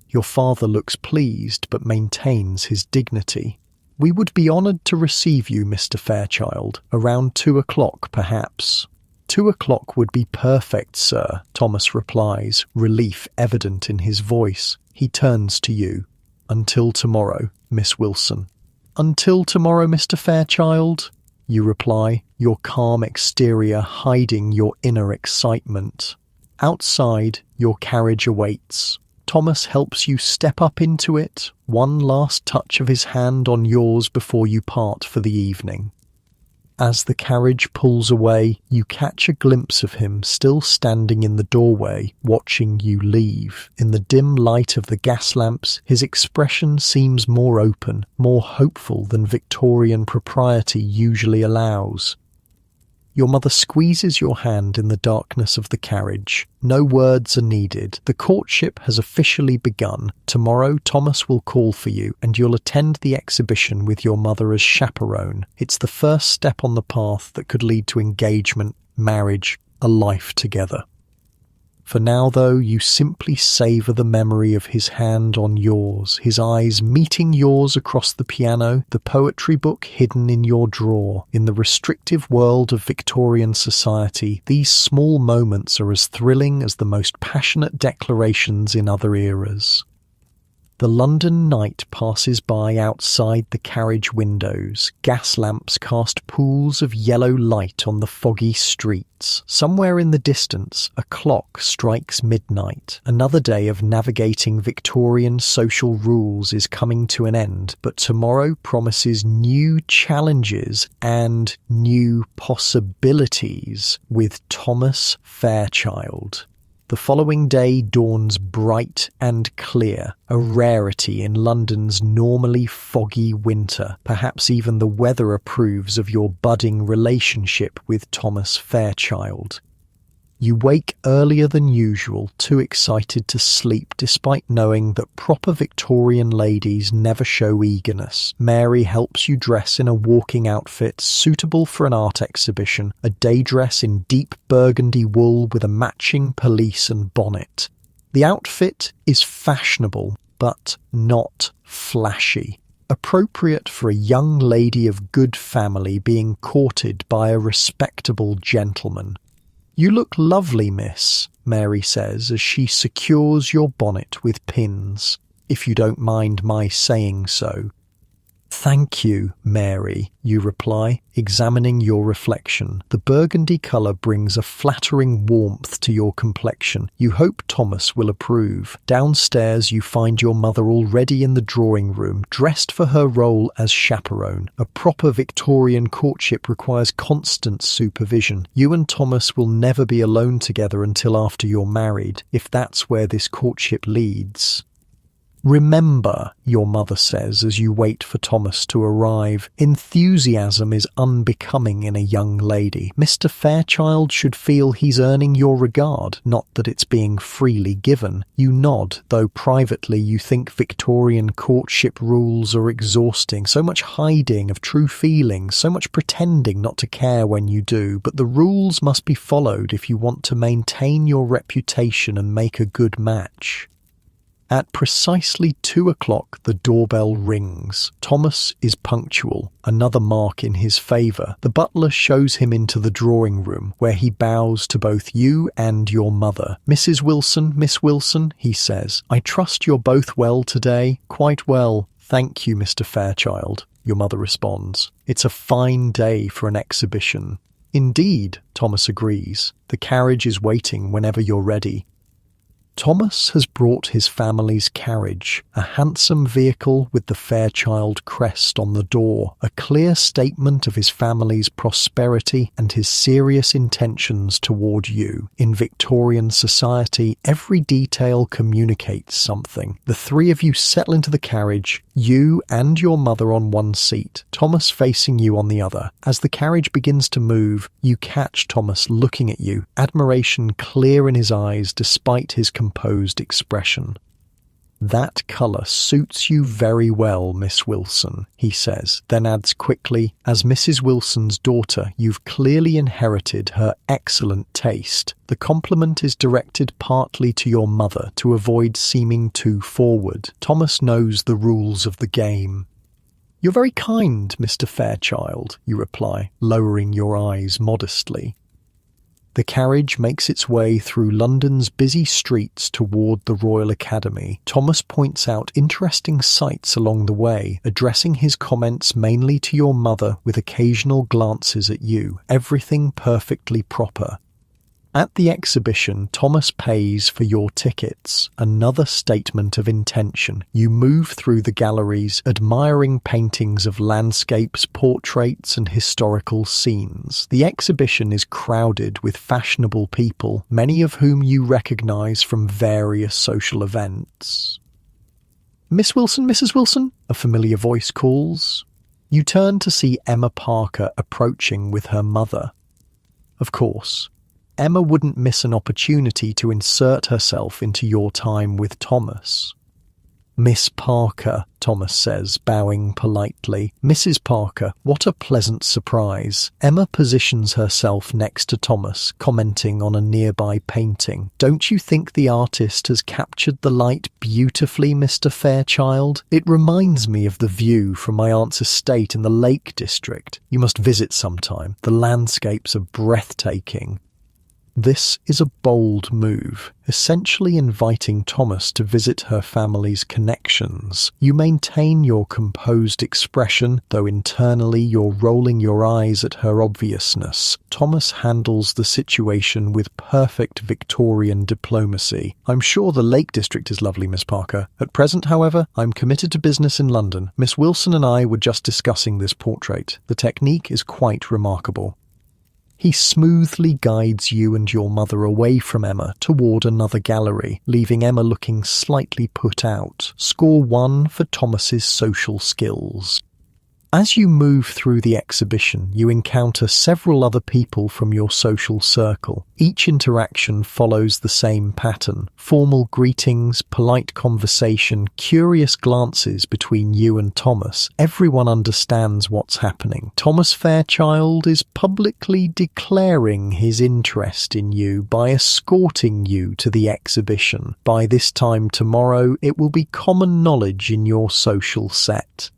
[SPEAKER 1] Your father looks pleased but maintains his dignity. "We would be honoured to receive you, Mr. Fairchild. Around 2:00, perhaps." 2:00 would be perfect, sir," Thomas replies, relief evident in his voice. He turns to you. "Until tomorrow, Miss Wilson." "Until tomorrow, Mr. Fairchild," you reply, your calm exterior hiding your inner excitement. Outside, your carriage awaits. Thomas helps you step up into it, one last touch of his hand on yours before you part for the evening. As the carriage pulls away, you catch a glimpse of him still standing in the doorway, watching you leave. In the dim light of the gas lamps, his expression seems more open, more hopeful than Victorian propriety usually allows. Your mother squeezes your hand in the darkness of the carriage. No words are needed. The courtship has officially begun. Tomorrow, Thomas will call for you, and you'll attend the exhibition with your mother as chaperone. It's the first step on the path that could lead to engagement, marriage, a life together. For now, though, you simply savour the memory of his hand on yours, his eyes meeting yours across the piano, the poetry book hidden in your drawer. In the restrictive world of Victorian society, these small moments are as thrilling as the most passionate declarations in other eras. The London night passes by outside the carriage windows. Gas lamps cast pools of yellow light on the foggy streets. Somewhere in the distance, a clock strikes midnight. Another day of navigating Victorian social rules is coming to an end, but tomorrow promises new challenges and new possibilities with Thomas Fairchild. The following day dawns bright and clear, a rarity in London's normally foggy winter. Perhaps even the weather approves of your budding relationship with Thomas Fairchild. You wake earlier than usual, too excited to sleep, despite knowing that proper Victorian ladies never show eagerness. Mary helps you dress in a walking outfit suitable for an art exhibition, a day dress in deep burgundy wool with a matching pelisse and bonnet. The outfit is fashionable, but not flashy. Appropriate for a young lady of good family being courted by a respectable gentleman. "You look lovely, miss," Mary says as she secures your bonnet with pins, "if you don't mind my saying so." "Thank you, Mary," you reply, examining your reflection. The burgundy colour brings a flattering warmth to your complexion. You hope Thomas will approve. Downstairs you find your mother already in the drawing room, dressed for her role as chaperone. A proper Victorian courtship requires constant supervision. You and Thomas will never be alone together until after you're married, if that's where this courtship leads. "Remember," your mother says as you wait for Thomas to arrive, "enthusiasm is unbecoming in a young lady. Mr. Fairchild should feel he's earning your regard, not that it's being freely given." You nod, though privately you think Victorian courtship rules are exhausting. So much hiding of true feelings, so much pretending not to care when you do. But the rules must be followed if you want to maintain your reputation and make a good match. At precisely 2 o'clock the doorbell rings. Thomas is punctual, another mark in his favour. The butler shows him into the drawing room, where he bows to both you and your mother. "Mrs. Wilson, Miss Wilson," he says, "I trust you're both well today?" "Quite well, thank you, Mr. Fairchild," your mother responds. "It's a fine day for an exhibition." "Indeed," Thomas agrees. "The carriage is waiting whenever you're ready." Thomas has brought his family's carriage, a handsome vehicle with the Fairchild crest on the door, a clear statement of his family's prosperity and his serious intentions toward you. In Victorian society, every detail communicates something. The three of you settle into the carriage, you and your mother on one seat, Thomas facing you on the other. As the carriage begins to move, you catch Thomas looking at you, admiration clear in his eyes despite his composed expression. "That colour suits you very well, Miss Wilson," he says, then adds quickly, "As Mrs. Wilson's daughter, you've clearly inherited her excellent taste." The compliment is directed partly to your mother to avoid seeming too forward. Thomas knows the rules of the game. "You're very kind, Mr. Fairchild," you reply, lowering your eyes modestly. The carriage makes its way through London's busy streets toward the Royal Academy. Thomas points out interesting sights along the way, addressing his comments mainly to your mother with occasional glances at you. Everything perfectly proper. At the exhibition, Thomas pays for your tickets, another statement of intention. You move through the galleries, admiring paintings of landscapes, portraits, and historical scenes. The exhibition is crowded with fashionable people, many of whom you recognise from various social events. "Miss Wilson, Mrs. Wilson," a familiar voice calls. You turn to see Emma Parker approaching with her mother. Of course, Emma wouldn't miss an opportunity to insert herself into your time with Thomas. "Miss Parker," Thomas says, bowing politely. "Mrs. Parker, what a pleasant surprise." Emma positions herself next to Thomas, commenting on a nearby painting. "Don't you think the artist has captured the light beautifully, Mr. Fairchild? It reminds me of the view from my aunt's estate in the Lake District. You must visit sometime. The landscapes are breathtaking." This is a bold move, essentially inviting Thomas to visit her family's connections. You maintain your composed expression, though internally you're rolling your eyes at her obviousness. Thomas handles the situation with perfect Victorian diplomacy. "I'm sure the Lake District is lovely, Miss Parker. At present, however, I'm committed to business in London. Miss Wilson and I were just discussing this portrait. The technique is quite remarkable." He smoothly guides you and your mother away from Emma toward another gallery, leaving Emma looking slightly put out. Score 1 for Thomas's social skills. As you move through the exhibition, you encounter several other people from your social circle. Each interaction follows the same pattern: formal greetings, polite conversation, curious glances between you and Thomas. Everyone understands what's happening. Thomas Fairchild is publicly declaring his interest in you by escorting you to the exhibition. By this time tomorrow, it will be common knowledge in your social set.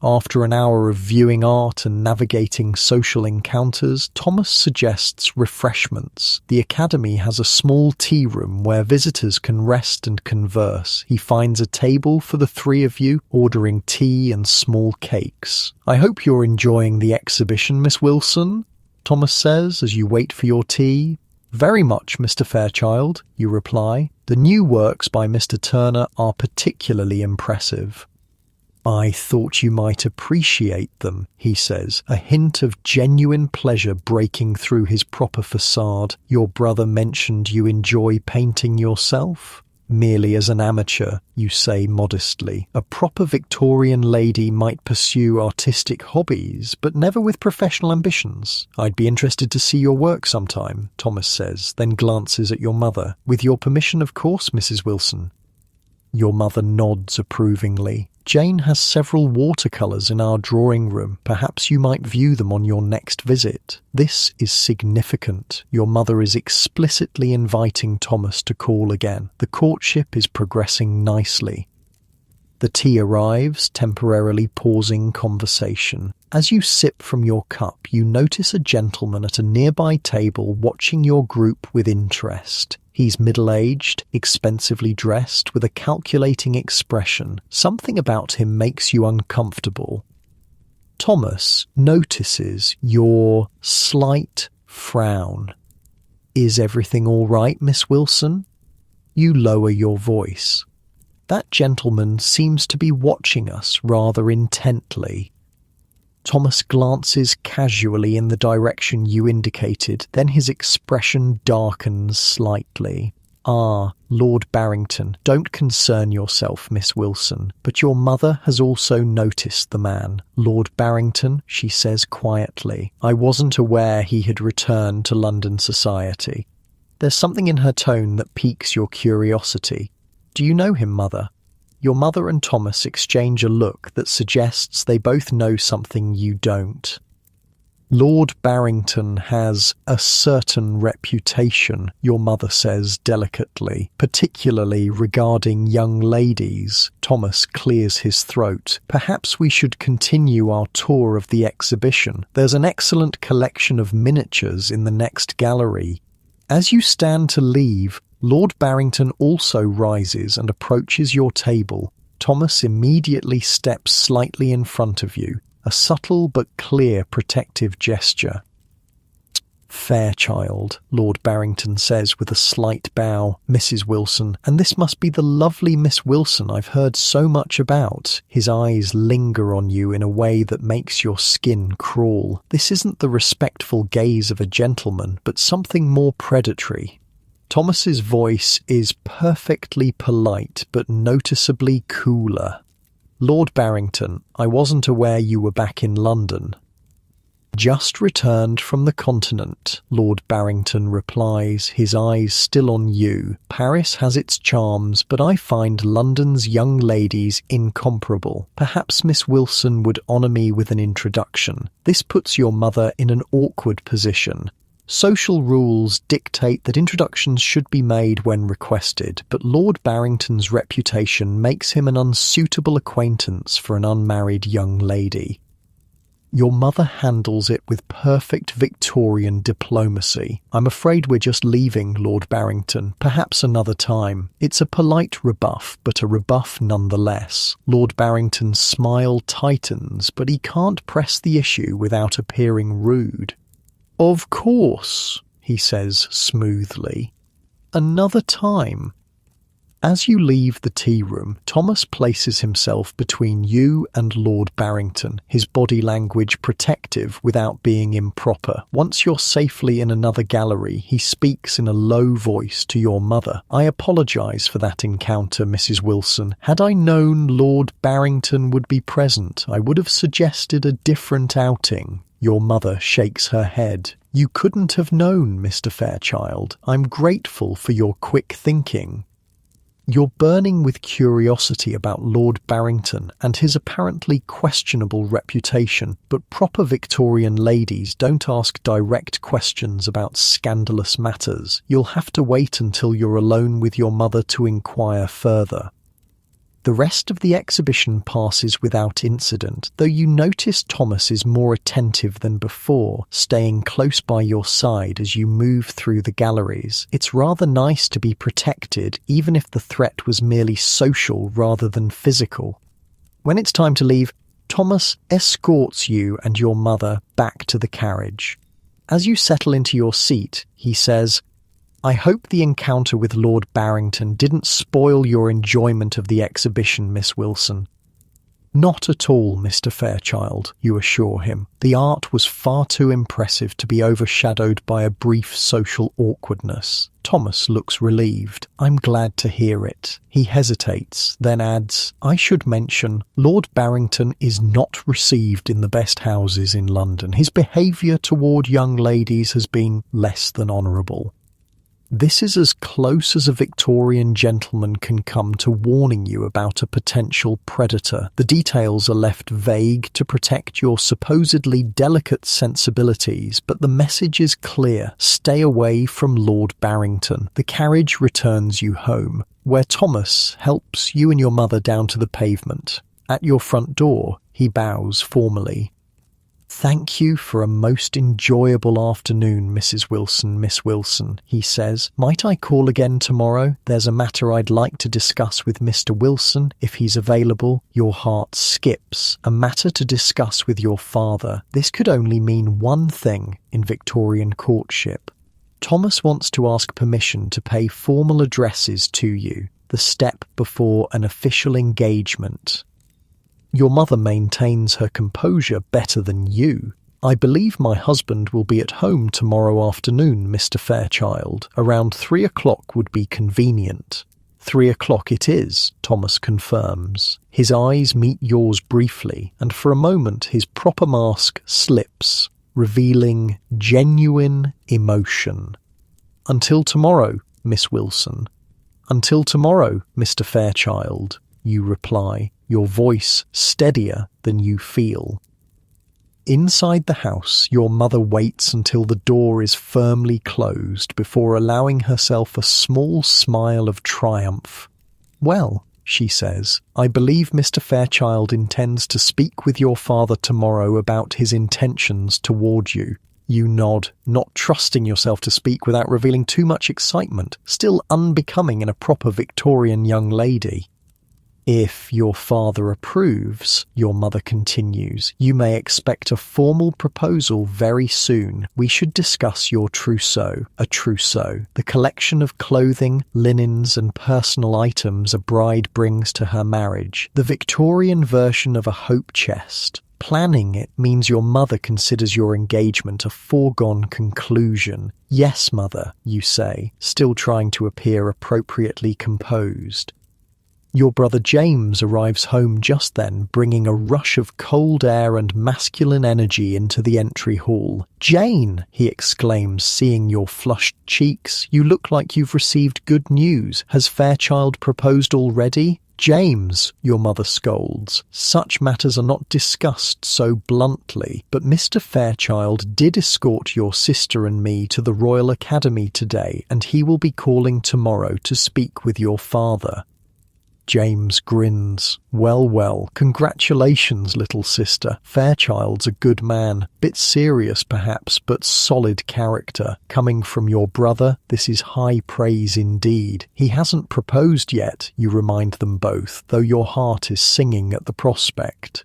[SPEAKER 1] After an hour of viewing art and navigating social encounters, Thomas suggests refreshments. The Academy has a small tea room where visitors can rest and converse. He finds a table for the three of you, ordering tea and small cakes. "I hope you're enjoying the exhibition, Miss Wilson," Thomas says as you wait for your tea. "Very much, Mr. Fairchild," you reply. "The new works by Mr. Turner are particularly impressive." "I thought you might appreciate them," he says, a hint of genuine pleasure breaking through his proper facade. "Your brother mentioned you enjoy painting yourself?" "Merely as an amateur," you say modestly. "A proper Victorian lady might pursue artistic hobbies, but never with professional ambitions." "I'd be interested to see your work sometime," Thomas says, then glances at your mother. "With your permission, of course, Mrs. Wilson." Your mother nods approvingly. "Jane has several watercolours in our drawing room. Perhaps you might view them on your next visit." This is significant. Your mother is explicitly inviting Thomas to call again. The courtship is progressing nicely. The tea arrives, temporarily pausing conversation. As you sip from your cup, you notice a gentleman at a nearby table watching your group with interest. He's middle-aged, expensively dressed, with a calculating expression. Something about him makes you uncomfortable. Thomas notices your slight frown. "Is everything all right, Miss Wilson?" You lower your voice. "That gentleman seems to be watching us rather intently." Thomas glances casually in the direction you indicated, then his expression darkens slightly. "Ah, Lord Barrington, don't concern yourself, Miss Wilson, but your mother has also noticed the man." "Lord Barrington," she says quietly. "I wasn't aware he had returned to London society." There's something in her tone that piques your curiosity. "Do you know him, Mother?" Your mother and Thomas exchange a look that suggests they both know something you don't. "Lord Barrington has a certain reputation," your mother says delicately, "particularly regarding young ladies." Thomas clears his throat. "Perhaps we should continue our tour of the exhibition. There's an excellent collection of miniatures in the next gallery." As you stand to leave, Lord Barrington also rises and approaches your table. Thomas immediately steps slightly in front of you, a subtle but clear protective gesture. "Fairchild," Lord Barrington says with a slight bow. "Mrs. Wilson, and this must be the lovely Miss Wilson I've heard so much about." His eyes linger on you in a way that makes your skin crawl. This isn't the respectful gaze of a gentleman, but something more predatory. Thomas's voice is perfectly polite but noticeably cooler. "Lord Barrington, I wasn't aware you were back in London." Just returned from the continent, Lord Barrington replies, his eyes still on you. Paris has its charms, but I find London's young ladies incomparable. Perhaps Miss Wilson would honour me with an introduction. This puts your mother in an awkward position. Social rules dictate that introductions should be made when requested, but Lord Barrington's reputation makes him an unsuitable acquaintance for an unmarried young lady. Your mother handles it with perfect Victorian diplomacy. I'm afraid we're just leaving, Lord Barrington. Perhaps another time. It's a polite rebuff, but a rebuff nonetheless. Lord Barrington's smile tightens, but he can't press the issue without appearing rude. Of course, he says smoothly. Another time. As you leave the tea room, Thomas places himself between you and Lord Barrington, his body language protective without being improper. Once you're safely in another gallery, he speaks in a low voice to your mother. I apologise for that encounter, Mrs. Wilson. Had I known Lord Barrington would be present, I would have suggested a different outing. Your mother shakes her head. You couldn't have known, Mr. Fairchild. I'm grateful for your quick thinking. You're burning with curiosity about Lord Barrington and his apparently questionable reputation, but proper Victorian ladies don't ask direct questions about scandalous matters. You'll have to wait until you're alone with your mother to inquire further. The rest of the exhibition passes without incident, though you notice Thomas is more attentive than before, staying close by your side as you move through the galleries. It's rather nice to be protected, even if the threat was merely social rather than physical. When it's time to leave, Thomas escorts you and your mother back to the carriage. As you settle into your seat, he says, I hope the encounter with Lord Barrington didn't spoil your enjoyment of the exhibition, Miss Wilson. Not at all, Mr. Fairchild, you assure him. The art was far too impressive to be overshadowed by a brief social awkwardness. Thomas looks relieved. I'm glad to hear it. He hesitates, then adds, I should mention, Lord Barrington is not received in the best houses in London. His behaviour toward young ladies has been less than honourable. This is as close as a Victorian gentleman can come to warning you about a potential predator. The details are left vague to protect your supposedly delicate sensibilities, but the message is clear. Stay away from Lord Barrington. The carriage returns you home, where Thomas helps you and your mother down to the pavement. At your front door, he bows formally. Thank you for a most enjoyable afternoon, Mrs. Wilson, Miss Wilson, he says. Might I call again tomorrow? There's a matter I'd like to discuss with Mr. Wilson, if he's available. Your heart skips. A matter to discuss with your father. This could only mean one thing in Victorian courtship. Thomas wants to ask permission to pay formal addresses to you, the step before an official engagement. Your mother maintains her composure better than you. I believe my husband will be at home tomorrow afternoon, Mr. Fairchild. Around 3 o'clock would be convenient. 3 o'clock it is, Thomas confirms. His eyes meet yours briefly, and for a moment his proper mask slips, revealing genuine emotion. Until tomorrow, Miss Wilson. Until tomorrow, Mr. Fairchild, you reply, your voice steadier than you feel. Inside the house, your mother waits until the door is firmly closed before allowing herself a small smile of triumph. Well, she says, I believe Mr. Fairchild intends to speak with your father tomorrow about his intentions toward you. You nod, not trusting yourself to speak without revealing too much excitement, still unbecoming in a proper Victorian young lady. If your father approves, your mother continues, you may expect a formal proposal very soon. We should discuss your trousseau. A trousseau, the collection of clothing, linens and personal items a bride brings to her marriage. The Victorian version of a hope chest. Planning it means your mother considers your engagement a foregone conclusion. Yes, mother, you say, still trying to appear appropriately composed. Your brother James arrives home just then, bringing a rush of cold air and masculine energy into the entry hall. "Jane!" he exclaims, seeing your flushed cheeks. "You look like you've received good news. Has Fairchild proposed already?" "James," your mother scolds, "such matters are not discussed so bluntly, but Mr. Fairchild did escort your sister and me to the Royal Academy today, and he will be calling tomorrow to speak with your father." James grins. Well, congratulations, little sister. Fairchild's a good man. Bit serious, perhaps, but solid character. Coming from your brother, this is high praise indeed. He hasn't proposed yet, you remind them both, though your heart is singing at the prospect.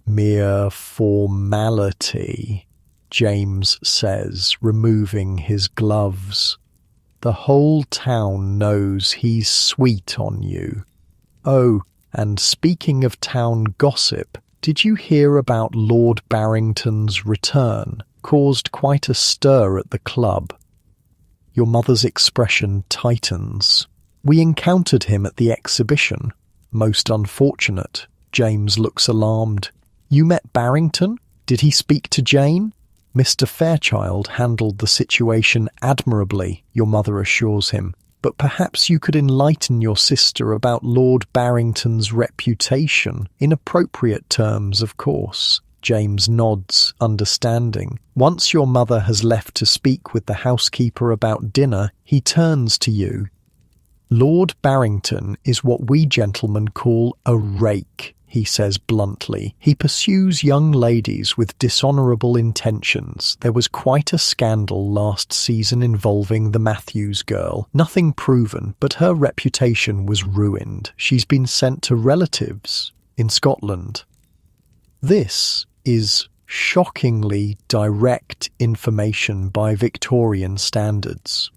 [SPEAKER 1] "Mere formality," James says, removing his gloves. "The whole town knows he's sweet on you. Oh, and speaking of town gossip, did you hear about Lord Barrington's return? Caused quite a stir at the club." Your mother's expression tightens. "We encountered him at the exhibition. Most unfortunate." James looks alarmed. "You met Barrington? Did he speak to Jane?" "Mr. Fairchild handled the situation admirably," your mother assures him, "but perhaps you could enlighten your sister about Lord Barrington's reputation, in appropriate terms, of course." James nods, understanding. Once your mother has left to speak with the housekeeper about dinner, he turns to you. "Lord Barrington is what we gentlemen call a rake," he says bluntly. "He pursues young ladies with dishonourable intentions. There was quite a scandal last season involving the Matthews girl. Nothing proven, but her reputation was ruined. She's been sent to relatives in Scotland." This is shockingly direct information by Victorian standards.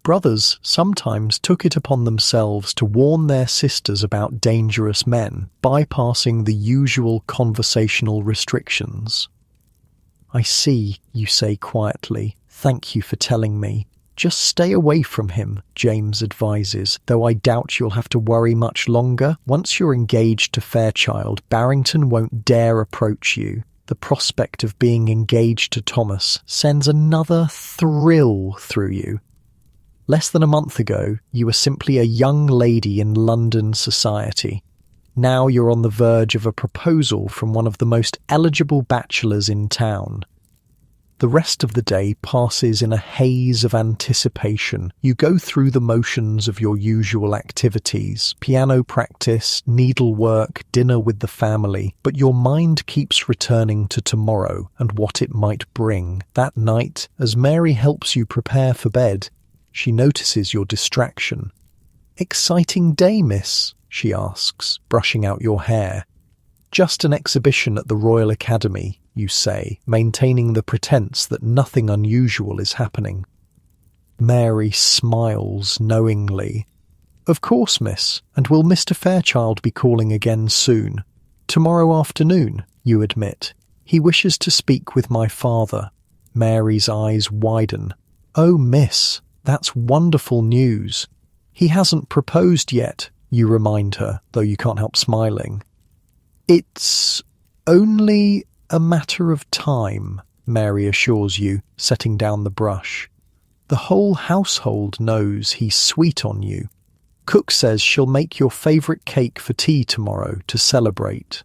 [SPEAKER 1] Brothers sometimes took it upon themselves to warn their sisters about dangerous men, bypassing the usual conversational restrictions. "I see," you say quietly. "Thank you for telling me. Just stay away from him," James advises, "though I doubt you'll have to worry much longer. Once you're engaged to Fairchild, Barrington won't dare approach you. The prospect of being engaged to Thomas sends another thrill through you. Less than a month ago, you were simply a young lady in London society. Now you're on the verge of a proposal from one of the most eligible bachelors in town. The rest of the day passes in a haze of anticipation. You go through the motions of your usual activities, piano practice, needlework, dinner with the family, but your mind keeps returning to tomorrow and what it might bring. That night, as Mary helps you prepare for bed, she notices your distraction. "Exciting day, miss?" she asks, brushing out your hair. "Just an exhibition at the Royal Academy," you say, maintaining the pretense that nothing unusual is happening. Mary smiles knowingly. "Of course, miss, and will Mr. Fairchild be calling again soon?" "Tomorrow afternoon," you admit. "He wishes to speak with my father." Mary's eyes widen. "Oh, miss, that's wonderful news." "He hasn't proposed yet," you remind her, though you can't help smiling. "It's only a matter of time," Mary assures you, setting down the brush. "The whole household knows he's sweet on you. Cook says she'll make your favourite cake for tea tomorrow to celebrate."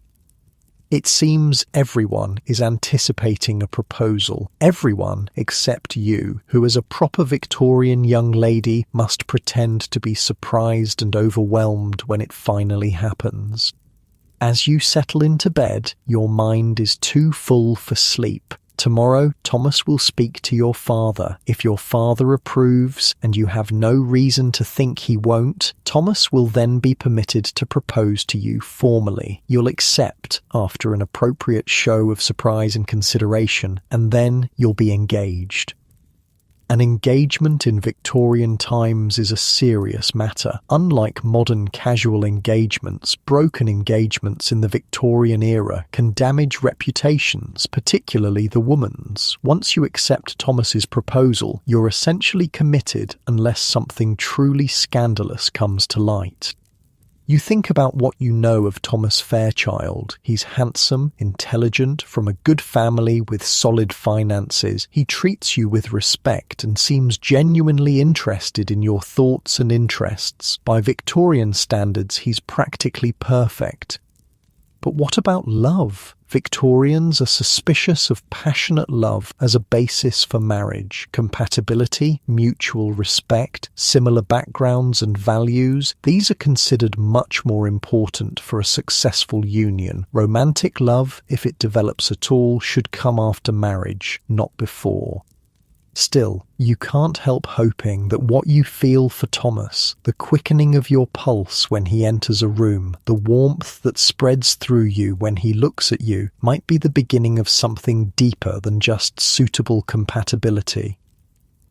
[SPEAKER 1] It seems everyone is anticipating a proposal. Everyone except you, who as a proper Victorian young lady must pretend to be surprised and overwhelmed when it finally happens. As you settle into bed, your mind is too full for sleep. Tomorrow, Thomas will speak to your father. If your father approves, and you have no reason to think he won't, Thomas will then be permitted to propose to you formally. You'll accept after an appropriate show of surprise and consideration, and then you'll be engaged. An engagement in Victorian times is a serious matter. Unlike modern casual engagements, broken engagements in the Victorian era can damage reputations, particularly the woman's. Once you accept Thomas's proposal, you're essentially committed unless something truly scandalous comes to light. You think about what you know of Thomas Fairchild. He's handsome, intelligent, from a good family with solid finances. He treats you with respect and seems genuinely interested in your thoughts and interests. By Victorian standards, he's practically perfect. But what about love? Victorians are suspicious of passionate love as a basis for marriage. Compatibility, mutual respect, similar backgrounds and values, these are considered much more important for a successful union. Romantic love, if it develops at all, should come after marriage, not before. Still, you can't help hoping that what you feel for Thomas, the quickening of your pulse when he enters a room, the warmth that spreads through you when he looks at you, might be the beginning of something deeper than just suitable compatibility.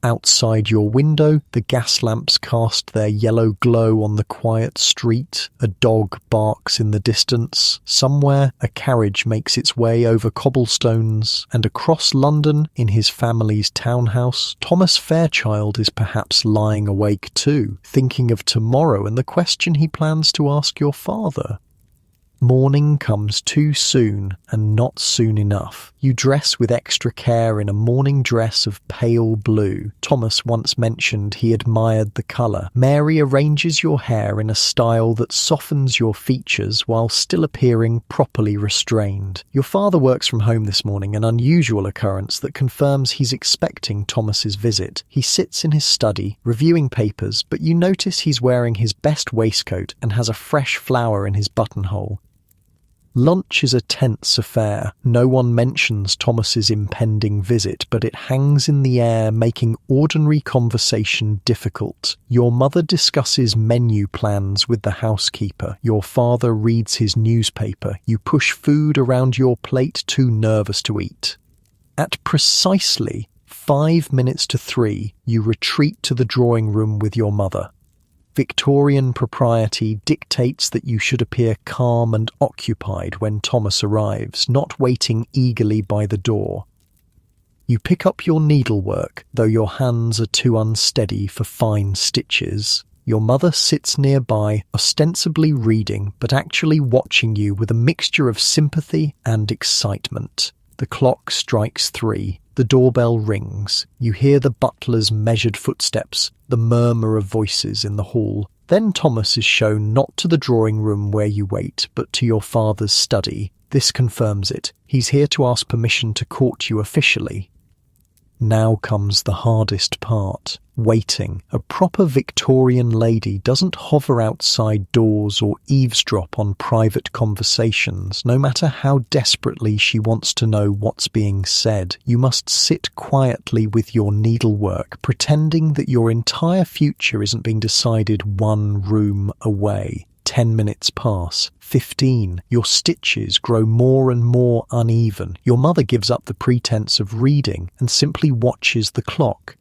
[SPEAKER 1] Outside your window, the gas lamps cast their yellow glow on the quiet street. A dog barks in the distance. Somewhere, a carriage makes its way over cobblestones. And across London, in his family's townhouse, Thomas Fairchild is perhaps lying awake too, thinking of tomorrow and the question he plans to ask your father. Morning comes too soon and not soon enough. You dress with extra care in a morning dress of pale blue. Thomas once mentioned he admired the colour. Mary arranges your hair in a style that softens your features while still appearing properly restrained. Your father works from home this morning, an unusual occurrence that confirms he's expecting Thomas's visit. He sits in his study, reviewing papers, but you notice he's wearing his best waistcoat and has a fresh flower in his buttonhole. Lunch is a tense affair. No one mentions Thomas's impending visit, but it hangs in the air, making ordinary conversation difficult. Your mother discusses menu plans with the housekeeper. Your father reads his newspaper. You push food around your plate, too nervous to eat. At precisely 5 minutes to 3, you retreat to the drawing room with your mother. Victorian propriety dictates that you should appear calm and occupied when Thomas arrives, not waiting eagerly by the door. You pick up your needlework, though your hands are too unsteady for fine stitches. Your mother sits nearby, ostensibly reading, but actually watching you with a mixture of sympathy and excitement. The clock strikes 3. The doorbell rings. You hear the butler's measured footsteps, the murmur of voices in the hall. Then Thomas is shown not to the drawing room where you wait, but to your father's study. This confirms it. He's here to ask permission to court you officially. Now comes the hardest part. Waiting. A proper Victorian lady doesn't hover outside doors or eavesdrop on private conversations, no matter how desperately she wants to know what's being said. You must sit quietly with your needlework, pretending that your entire future isn't being decided one room away. 10 minutes pass. 15. Your stitches grow more and more uneven. Your mother gives up the pretense of reading and simply watches the clock.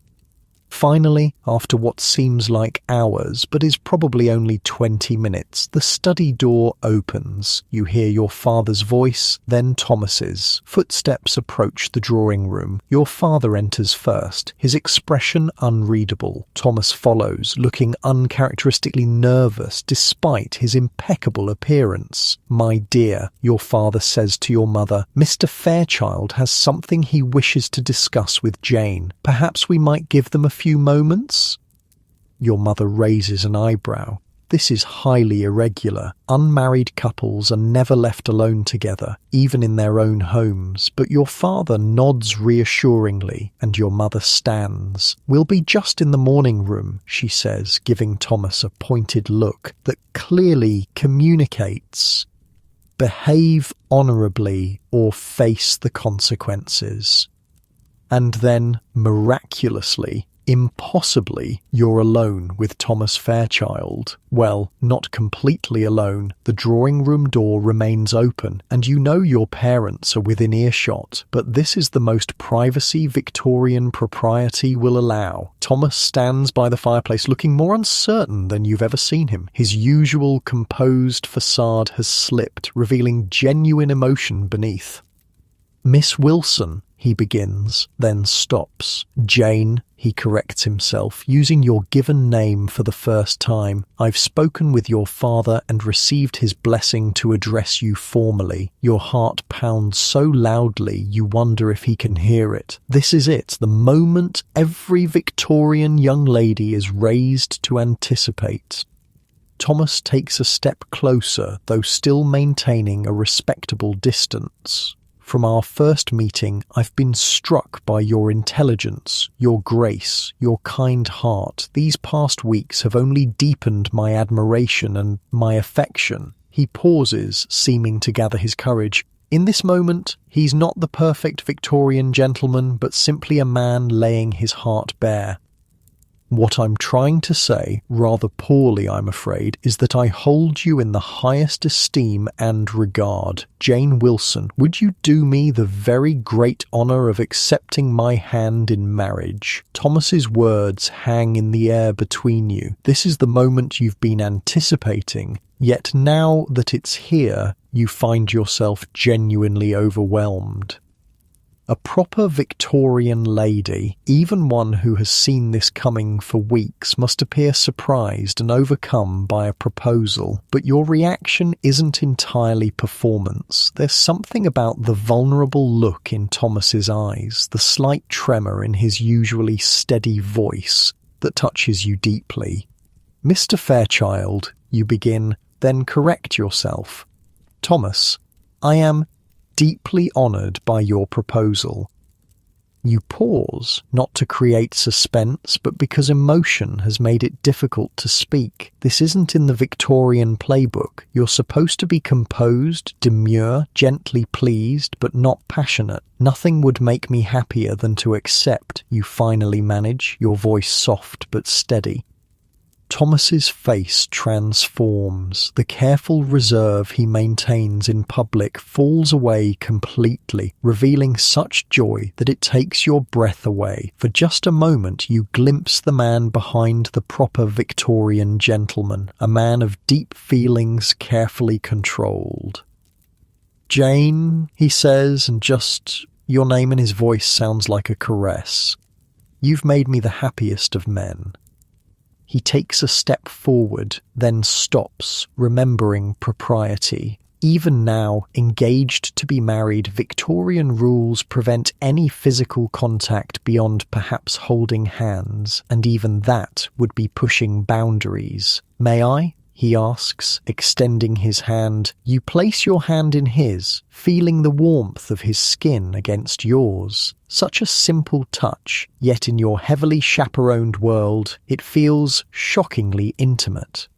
[SPEAKER 1] Finally, after what seems like hours, but is probably only 20 minutes, the study door opens. You hear your father's voice, then Thomas's. Footsteps approach the drawing room. Your father enters first, his expression unreadable. Thomas follows, looking uncharacteristically nervous despite his impeccable appearance. "My dear," your father says to your mother, "Mr. Fairchild has something he wishes to discuss with Jane. Perhaps we might give them a few moments?" Your mother raises an eyebrow. This is highly irregular. Unmarried couples are never left alone together, even in their own homes, but your father nods reassuringly, and your mother stands. "We'll be just in the morning room," she says, giving Thomas a pointed look that clearly communicates, behave honourably or face the consequences. And then, miraculously, impossibly, you're alone with Thomas Fairchild. Well, not completely alone. The drawing room door remains open, and you know your parents are within earshot, but this is the most privacy Victorian propriety will allow. Thomas stands by the fireplace looking more uncertain than you've ever seen him. His usual composed facade has slipped, revealing genuine emotion beneath. "Miss Wilson," he begins, then stops. Jane, he corrects himself, using your given name for the first time. I've spoken with your father and received his blessing to address you formally. Your heart pounds so loudly you wonder if he can hear it. This is it, the moment every Victorian young lady is raised to anticipate. Thomas takes a step closer, though still maintaining a respectable distance. From our first meeting, I've been struck by your intelligence, your grace, your kind heart. These past weeks have only deepened my admiration and my affection. He pauses, seeming to gather his courage. In this moment, he's not the perfect Victorian gentleman, but simply a man laying his heart bare. What I'm trying to say, rather poorly I'm afraid, is that I hold you in the highest esteem and regard. Jane Wilson, would you do me the very great honour of accepting my hand in marriage? Thomas's words hang in the air between you. This is the moment you've been anticipating, yet now that it's here, you find yourself genuinely overwhelmed. A proper Victorian lady, even one who has seen this coming for weeks, must appear surprised and overcome by a proposal. But your reaction isn't entirely performance. There's something about the vulnerable look in Thomas's eyes, the slight tremor in his usually steady voice, that touches you deeply. Mr. Fairchild, you begin, then correct yourself. Thomas, I am deeply honoured by your proposal. You pause, not to create suspense, but because emotion has made it difficult to speak. This isn't in the Victorian playbook. You're supposed to be composed, demure, gently pleased, but not passionate. Nothing would make me happier than to accept, you finally manage, your voice soft but steady. Thomas's face transforms. The careful reserve he maintains in public falls away completely, revealing such joy that it takes your breath away. For just a moment you glimpse the man behind the proper Victorian gentleman, a man of deep feelings carefully controlled. Jane, he says, and just your name in his voice sounds like a caress. You've made me the happiest of men. He takes a step forward, then stops, remembering propriety. Even now, engaged to be married, Victorian rules prevent any physical contact beyond perhaps holding hands, and even that would be pushing boundaries. May I? He asks, extending his hand. You place your hand in his, feeling the warmth of his skin against yours. Such a simple touch, yet in your heavily chaperoned world, it feels shockingly intimate.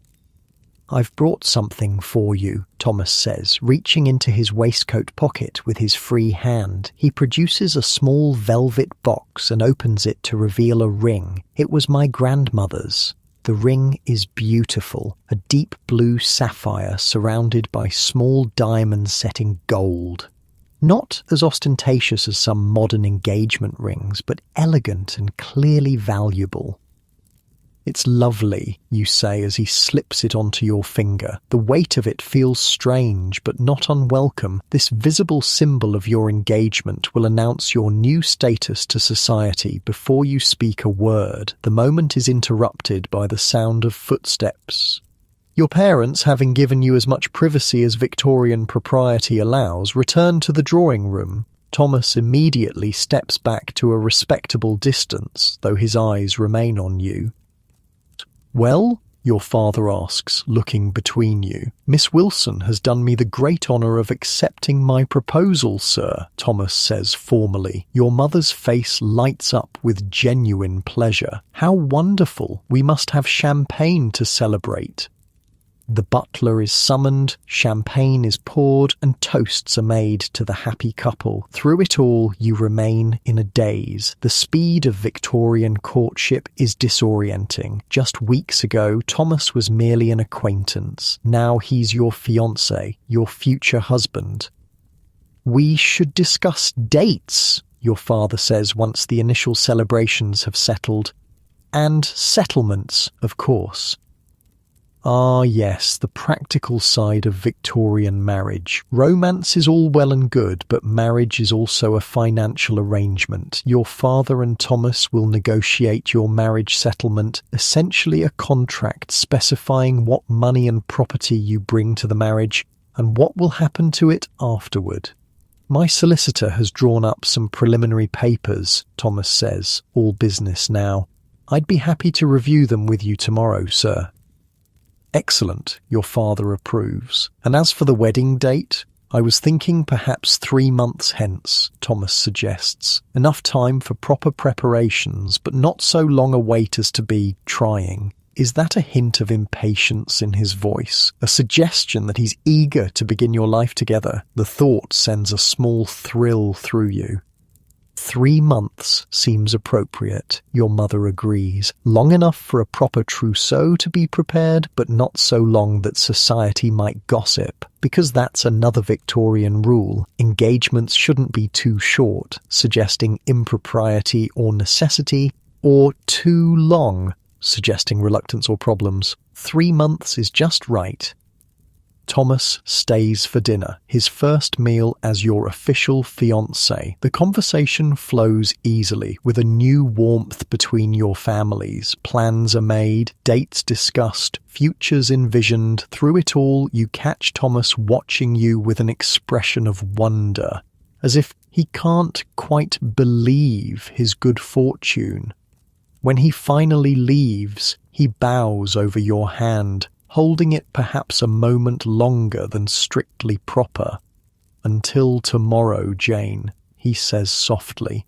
[SPEAKER 1] I've brought something for you, Thomas says, reaching into his waistcoat pocket with his free hand. He produces a small velvet box and opens it to reveal a ring. It was my grandmother's. The ring is beautiful, a deep blue sapphire surrounded by small diamonds set in gold. Not as ostentatious as some modern engagement rings, but elegant and clearly valuable. It's lovely, you say as he slips it onto your finger. The weight of it feels strange, but not unwelcome. This visible symbol of your engagement will announce your new status to society before you speak a word. The moment is interrupted by the sound of footsteps. Your parents, having given you as much privacy as Victorian propriety allows, return to the drawing room. Thomas immediately steps back to a respectable distance, though his eyes remain on you. Well, your father asks, looking between you. Miss Wilson has done me the great honour of accepting my proposal, sir, Thomas says formally. Your mother's face lights up with genuine pleasure. How wonderful! We must have champagne to celebrate. The butler is summoned, champagne is poured, and toasts are made to the happy couple. Through it all, you remain in a daze. The speed of Victorian courtship is disorienting. Just weeks ago, Thomas was merely an acquaintance. Now he's your fiancé, your future husband. We should discuss dates, your father says once the initial celebrations have settled. And settlements, of course. Ah, yes, the practical side of Victorian marriage. Romance is all well and good, but marriage is also a financial arrangement. Your father and Thomas will negotiate your marriage settlement, essentially a contract specifying what money and property you bring to the marriage and what will happen to it afterward. My solicitor has drawn up some preliminary papers, Thomas says, all business now. I'd be happy to review them with you tomorrow, sir. Excellent, your father approves. And as for the wedding date, I was thinking perhaps 3 months hence, Thomas suggests. Enough time for proper preparations, but not so long a wait as to be trying. Is that a hint of impatience in his voice? A suggestion that he's eager to begin your life together? The thought sends a small thrill through you. 3 months seems appropriate, your mother agrees. Long enough for a proper trousseau to be prepared, but not so long that society might gossip, because that's another Victorian rule. Engagements shouldn't be too short, suggesting impropriety or necessity, or too long, suggesting reluctance or problems. 3 months is just right. Thomas stays for dinner, his first meal as your official fiancé. The conversation flows easily, with a new warmth between your families. Plans are made, dates discussed, futures envisioned. Through it all, you catch Thomas watching you with an expression of wonder, as if he can't quite believe his good fortune. When he finally leaves, he bows over your hand, holding it perhaps a moment longer than strictly proper. "Until tomorrow, Jane," he says softly.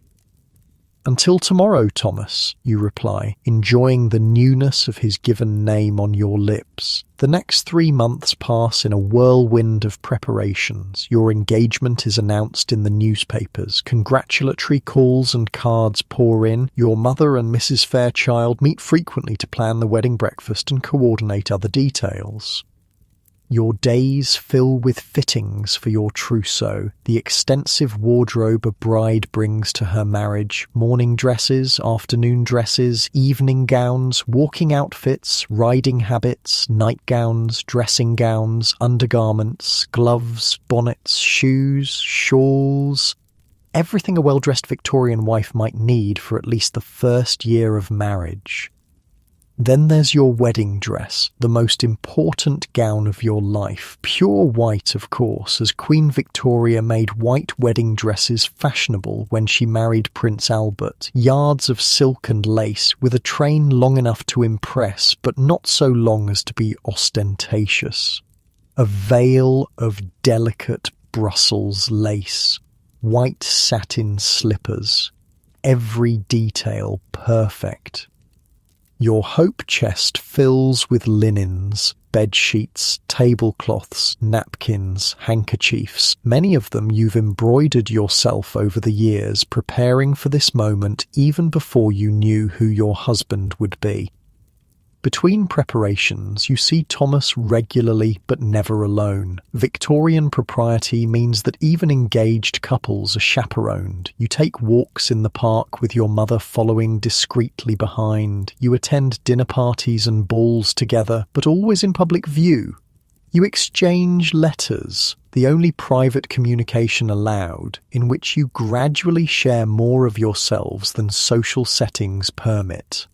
[SPEAKER 1] "Until tomorrow, Thomas," you reply, enjoying the newness of his given name on your lips. The next 3 months pass in a whirlwind of preparations. Your engagement is announced in the newspapers. Congratulatory calls and cards pour in. Your mother and Mrs. Fairchild meet frequently to plan the wedding breakfast and coordinate other details. Your days fill with fittings for your trousseau, the extensive wardrobe a bride brings to her marriage, morning dresses, afternoon dresses, evening gowns, walking outfits, riding habits, nightgowns, dressing gowns, undergarments, gloves, bonnets, shoes, shawls. Everything a well-dressed Victorian wife might need for at least the first year of marriage. Then there's your wedding dress, the most important gown of your life. Pure white, of course, as Queen Victoria made white wedding dresses fashionable when she married Prince Albert. Yards of silk and lace, with a train long enough to impress, but not so long as to be ostentatious. A veil of delicate Brussels lace. White satin slippers. Every detail perfect. Your hope chest fills with linens, bedsheets, tablecloths, napkins, handkerchiefs. Many of them you've embroidered yourself over the years, preparing for this moment even before you knew who your husband would be. Between preparations, you see Thomas regularly but never alone. Victorian propriety means that even engaged couples are chaperoned. You take walks in the park with your mother following discreetly behind. You attend dinner parties and balls together, but always in public view. You exchange letters, the only private communication allowed, in which you gradually share more of yourselves than social settings permit.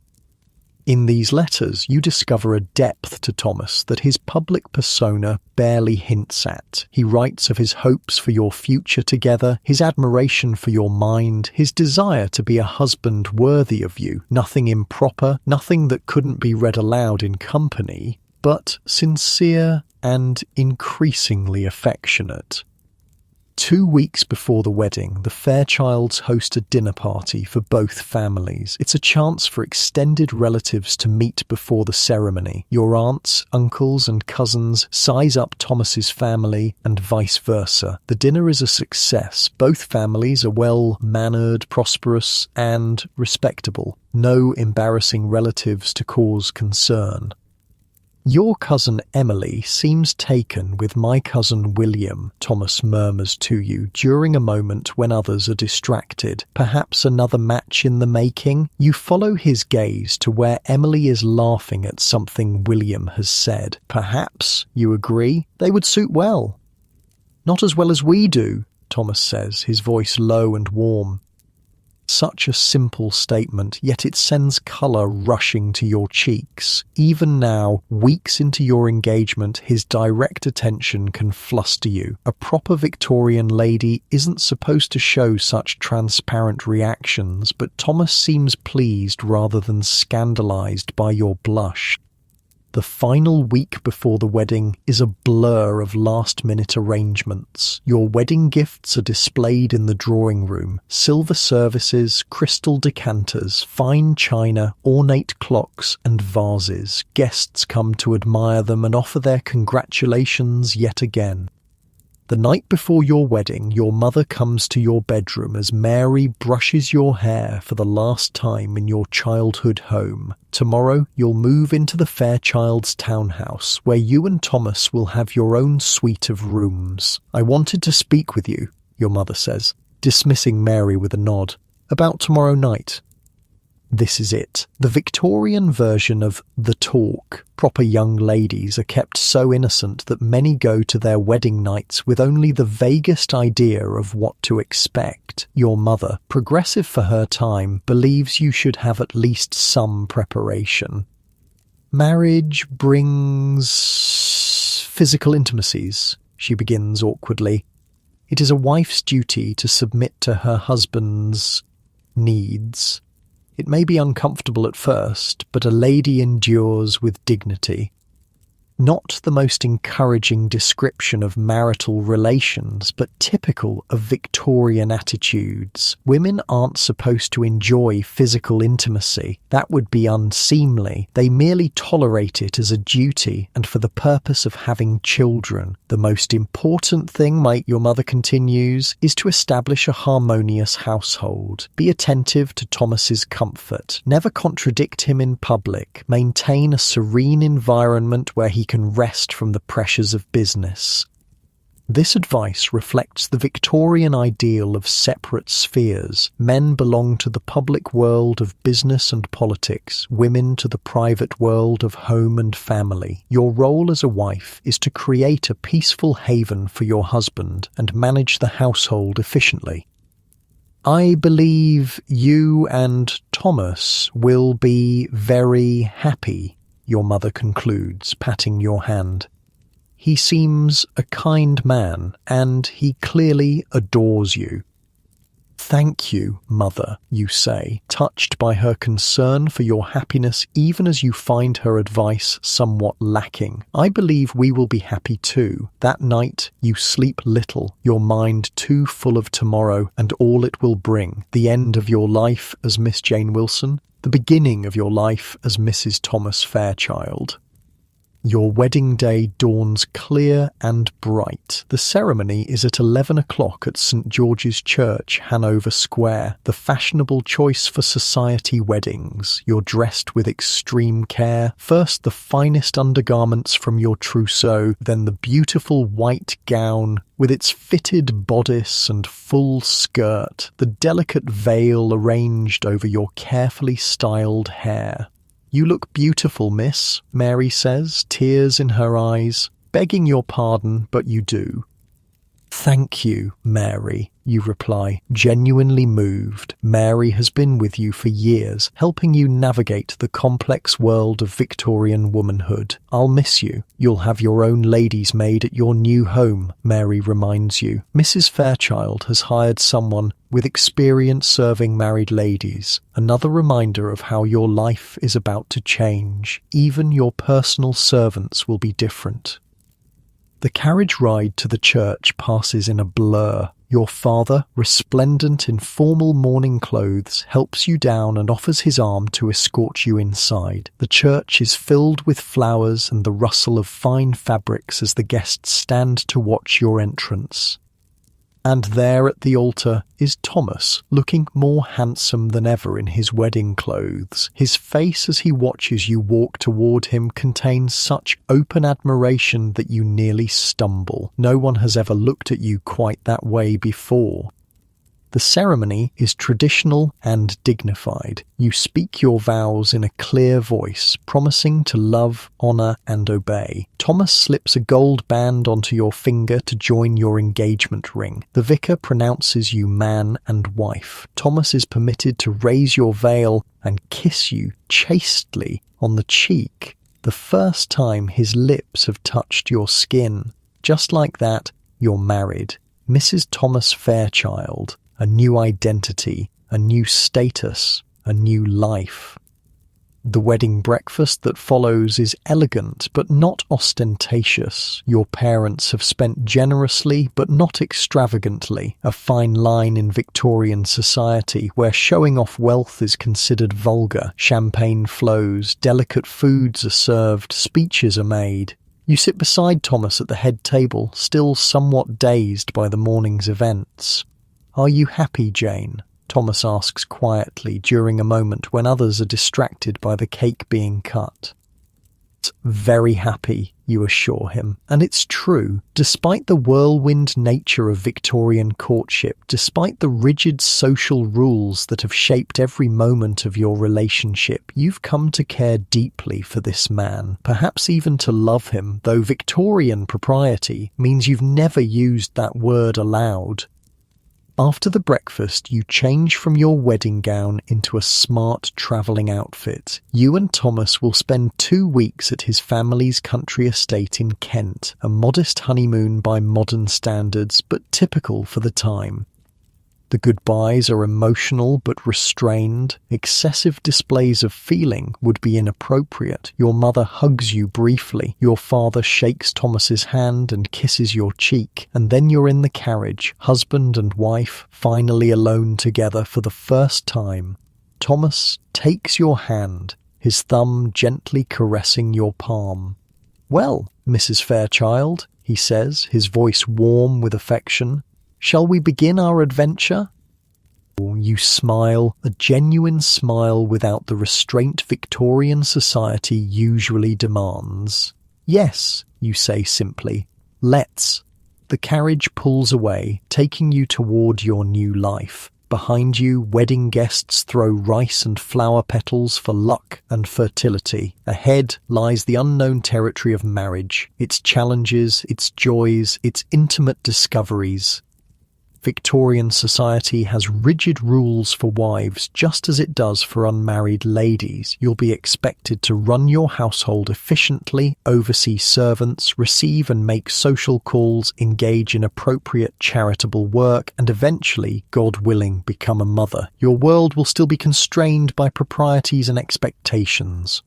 [SPEAKER 1] In these letters, you discover a depth to Thomas that his public persona barely hints at. He writes of his hopes for your future together, his admiration for your mind, his desire to be a husband worthy of you. Nothing improper, nothing that couldn't be read aloud in company, but sincere and increasingly affectionate. 2 weeks before the wedding, the Fairchilds host a dinner party for both families. It's a chance for extended relatives to meet before the ceremony. Your aunts, uncles and cousins size up Thomas's family and vice versa. The dinner is a success. Both families are well-mannered, prosperous and respectable. No embarrassing relatives to cause concern. "Your cousin Emily seems taken with my cousin William," Thomas murmurs to you during a moment when others are distracted. Perhaps another match in the making? You follow his gaze to where Emily is laughing at something William has said. Perhaps, you agree, they would suit well. "Not as well as we do," Thomas says, his voice low and warm. Such a simple statement, yet it sends colour rushing to your cheeks. Even now, weeks into your engagement, his direct attention can fluster you. A proper Victorian lady isn't supposed to show such transparent reactions, but Thomas seems pleased rather than scandalised by your blush. The final week before the wedding is a blur of last-minute arrangements. Your wedding gifts are displayed in the drawing room. Silver services, crystal decanters, fine china, ornate clocks and vases. Guests come to admire them and offer their congratulations yet again. The night before your wedding, your mother comes to your bedroom as Mary brushes your hair for the last time in your childhood home. Tomorrow, you'll move into the Fairchild's townhouse, where you and Thomas will have your own suite of rooms. "I wanted to speak with you," your mother says, dismissing Mary with a nod. "About tomorrow night." This is it. The Victorian version of the talk. Proper young ladies are kept so innocent that many go to their wedding nights with only the vaguest idea of what to expect. Your mother, progressive for her time, believes you should have at least some preparation. "Marriage brings physical intimacies," she begins awkwardly. "It is a wife's duty to submit to her husband's needs. It may be uncomfortable at first, but a lady endures with dignity." Not the most encouraging description of marital relations, but typical of Victorian attitudes. Women aren't supposed to enjoy physical intimacy. That would be unseemly. They merely tolerate it as a duty and for the purpose of having children. "The most important thing," your mother continues, "is to establish a harmonious household. Be attentive to Thomas's comfort. Never contradict him in public. Maintain a serene environment where he can rest from the pressures of business." This advice reflects the Victorian ideal of separate spheres. Men belong to the public world of business and politics, women to the private world of home and family. Your role as a wife is to create a peaceful haven for your husband and manage the household efficiently. "I believe you and Thomas will be very happy," your mother concludes, patting your hand. "He seems a kind man, and he clearly adores you." "Thank you, mother," you say, touched by her concern for your happiness even as you find her advice somewhat lacking. "I believe we will be happy too." That night, you sleep little, your mind too full of tomorrow and all it will bring. The end of your life as Miss Jane Wilson, the beginning of your life as Mrs. Thomas Fairchild. Your wedding day dawns clear and bright. The ceremony is at 11 o'clock at St. George's Church, Hanover Square, the fashionable choice for society weddings. You're dressed with extreme care. First the finest undergarments from your trousseau, then the beautiful white gown with its fitted bodice and full skirt, the delicate veil arranged over your carefully styled hair. "You look beautiful, miss," Mary says, tears in her eyes. "Begging your pardon, but you do." "Thank you, Mary," you reply, genuinely moved. Mary has been with you for years, helping you navigate the complex world of Victorian womanhood. "I'll miss you. You'll have your own lady's maid at your new home," Mary reminds you. Mrs. Fairchild has hired someone with experience serving married ladies. Another reminder of how your life is about to change. Even your personal servants will be different. The carriage ride to the church passes in a blur. Your father, resplendent in formal mourning clothes, helps you down and offers his arm to escort you inside. The church is filled with flowers and the rustle of fine fabrics as the guests stand to watch your entrance. And there at the altar is Thomas, looking more handsome than ever in his wedding clothes. His face as he watches you walk toward him contains such open admiration that you nearly stumble. No one has ever looked at you quite that way before. The ceremony is traditional and dignified. You speak your vows in a clear voice, promising to love, honour and obey. Thomas slips a gold band onto your finger to join your engagement ring. The vicar pronounces you man and wife. Thomas is permitted to raise your veil and kiss you chastely on the cheek, the first time his lips have touched your skin. Just like that, you're married. Mrs. Thomas Fairchild. A new identity, a new status, a new life. The wedding breakfast that follows is elegant but not ostentatious. Your parents have spent generously but not extravagantly, a fine line in Victorian society where showing off wealth is considered vulgar. Champagne flows, delicate foods are served, speeches are made. You sit beside Thomas at the head table, still somewhat dazed by the morning's events. "Are you happy, Jane?" Thomas asks quietly during a moment when others are distracted by the cake being cut. "Very happy," you assure him. And it's true. Despite the whirlwind nature of Victorian courtship, despite the rigid social rules that have shaped every moment of your relationship, you've come to care deeply for this man, perhaps even to love him, though Victorian propriety means you've never used that word aloud. After the breakfast, you change from your wedding gown into a smart travelling outfit. You and Thomas will spend 2 weeks at his family's country estate in Kent, a modest honeymoon by modern standards, but typical for the time. The goodbyes are emotional but restrained. Excessive displays of feeling would be inappropriate. Your mother hugs you briefly. Your father shakes Thomas's hand and kisses your cheek. And then you're in the carriage, husband and wife, finally alone together for the first time. Thomas takes your hand, his thumb gently caressing your palm. "Well, Mrs. Fairchild," he says, his voice warm with affection, "shall we begin our adventure?" You smile, a genuine smile without the restraint Victorian society usually demands. "Yes," you say simply. "Let's." The carriage pulls away, taking you toward your new life. Behind you, wedding guests throw rice and flower petals for luck and fertility. Ahead lies the unknown territory of marriage, its challenges, its joys, its intimate discoveries. Victorian society has rigid rules for wives, just as it does for unmarried ladies. You'll be expected to run your household efficiently, oversee servants, receive and make social calls, engage in appropriate charitable work, and eventually, God willing, become a mother. Your world will still be constrained by proprieties and expectations.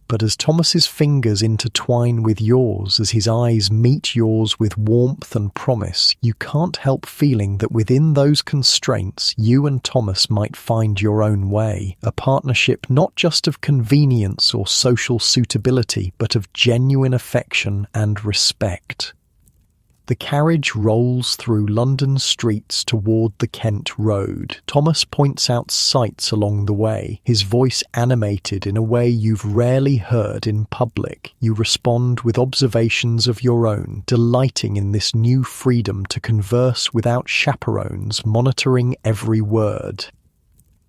[SPEAKER 1] But as Thomas's fingers intertwine with yours, as his eyes meet yours with warmth and promise, you can't help feeling that within those constraints, you and Thomas might find your own way. A partnership not just of convenience or social suitability, but of genuine affection and respect. The carriage rolls through London streets toward the Kent Road. Thomas points out sights along the way, his voice animated in a way you've rarely heard in public. You respond with observations of your own, delighting in this new freedom to converse without chaperones monitoring every word.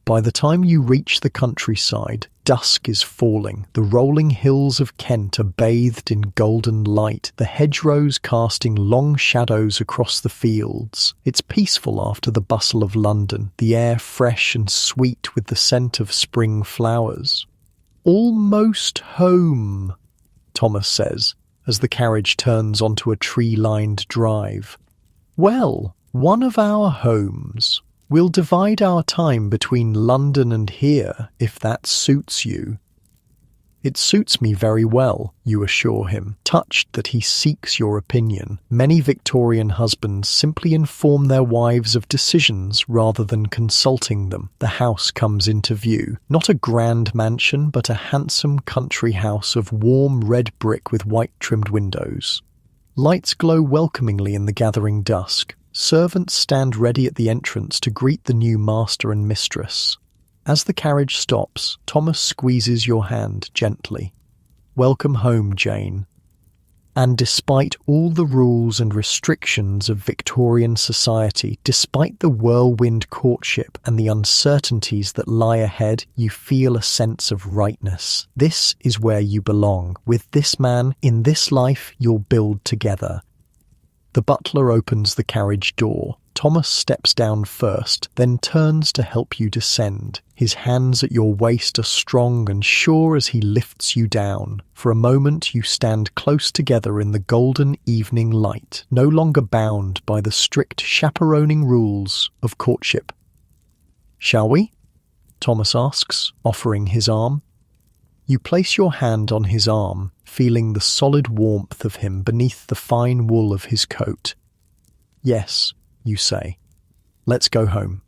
[SPEAKER 1] By the time you reach the countryside, dusk is falling. The rolling hills of Kent are bathed in golden light, the hedgerows casting long shadows across the fields. It's peaceful after the bustle of London, the air fresh and sweet with the scent of spring flowers. "Almost home," Thomas says, as the carriage turns onto a tree-lined drive. "Well, one of our homes. We'll divide our time between London and here, if that suits you." "It suits me very well," you assure him, touched that he seeks your opinion. Many Victorian husbands simply inform their wives of decisions rather than consulting them. The house comes into view. Not a grand mansion, but a handsome country house of warm red brick with white trimmed windows. Lights glow welcomingly in the gathering dusk. Servants stand ready at the entrance to greet the new master and mistress. As the carriage stops, Thomas squeezes your hand gently. "Welcome home, Jane." And despite all the rules and restrictions of Victorian society, despite the whirlwind courtship and the uncertainties that lie ahead, you feel a sense of rightness. This is where you belong. With this man, in this life, you'll build together. The butler opens the carriage door. Thomas steps down first, then turns to help you descend. His hands at your waist are strong and sure as he lifts you down. For a moment you stand close together in the golden evening light, no longer bound by the strict chaperoning rules of courtship. "Shall we?" Thomas asks, offering his arm. You place your hand on his arm, feeling the solid warmth of him beneath the fine wool of his coat. "Yes," you say. "Let's go home."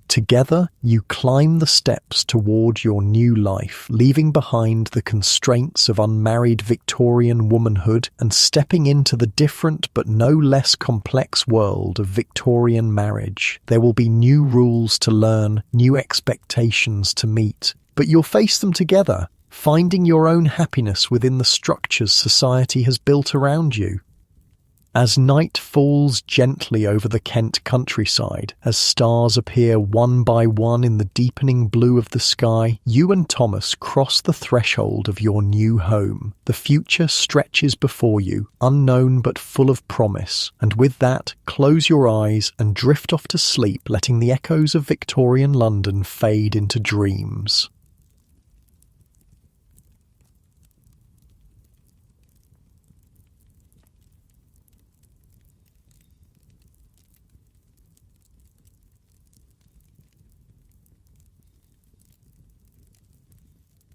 [SPEAKER 1] Together, you climb the steps toward your new life, leaving behind the constraints of unmarried Victorian womanhood and stepping into the different but no less complex world of Victorian marriage. There will be new rules to learn, new expectations to meet, but you'll face them together, finding your own happiness within the structures society has built around you. As night falls gently over the Kent countryside, as stars appear one by one in the deepening blue of the sky, you and Thomas cross the threshold of your new home. The future stretches before you, unknown but full of promise, and with that, close your eyes and drift off to sleep, letting the echoes of Victorian London fade into dreams.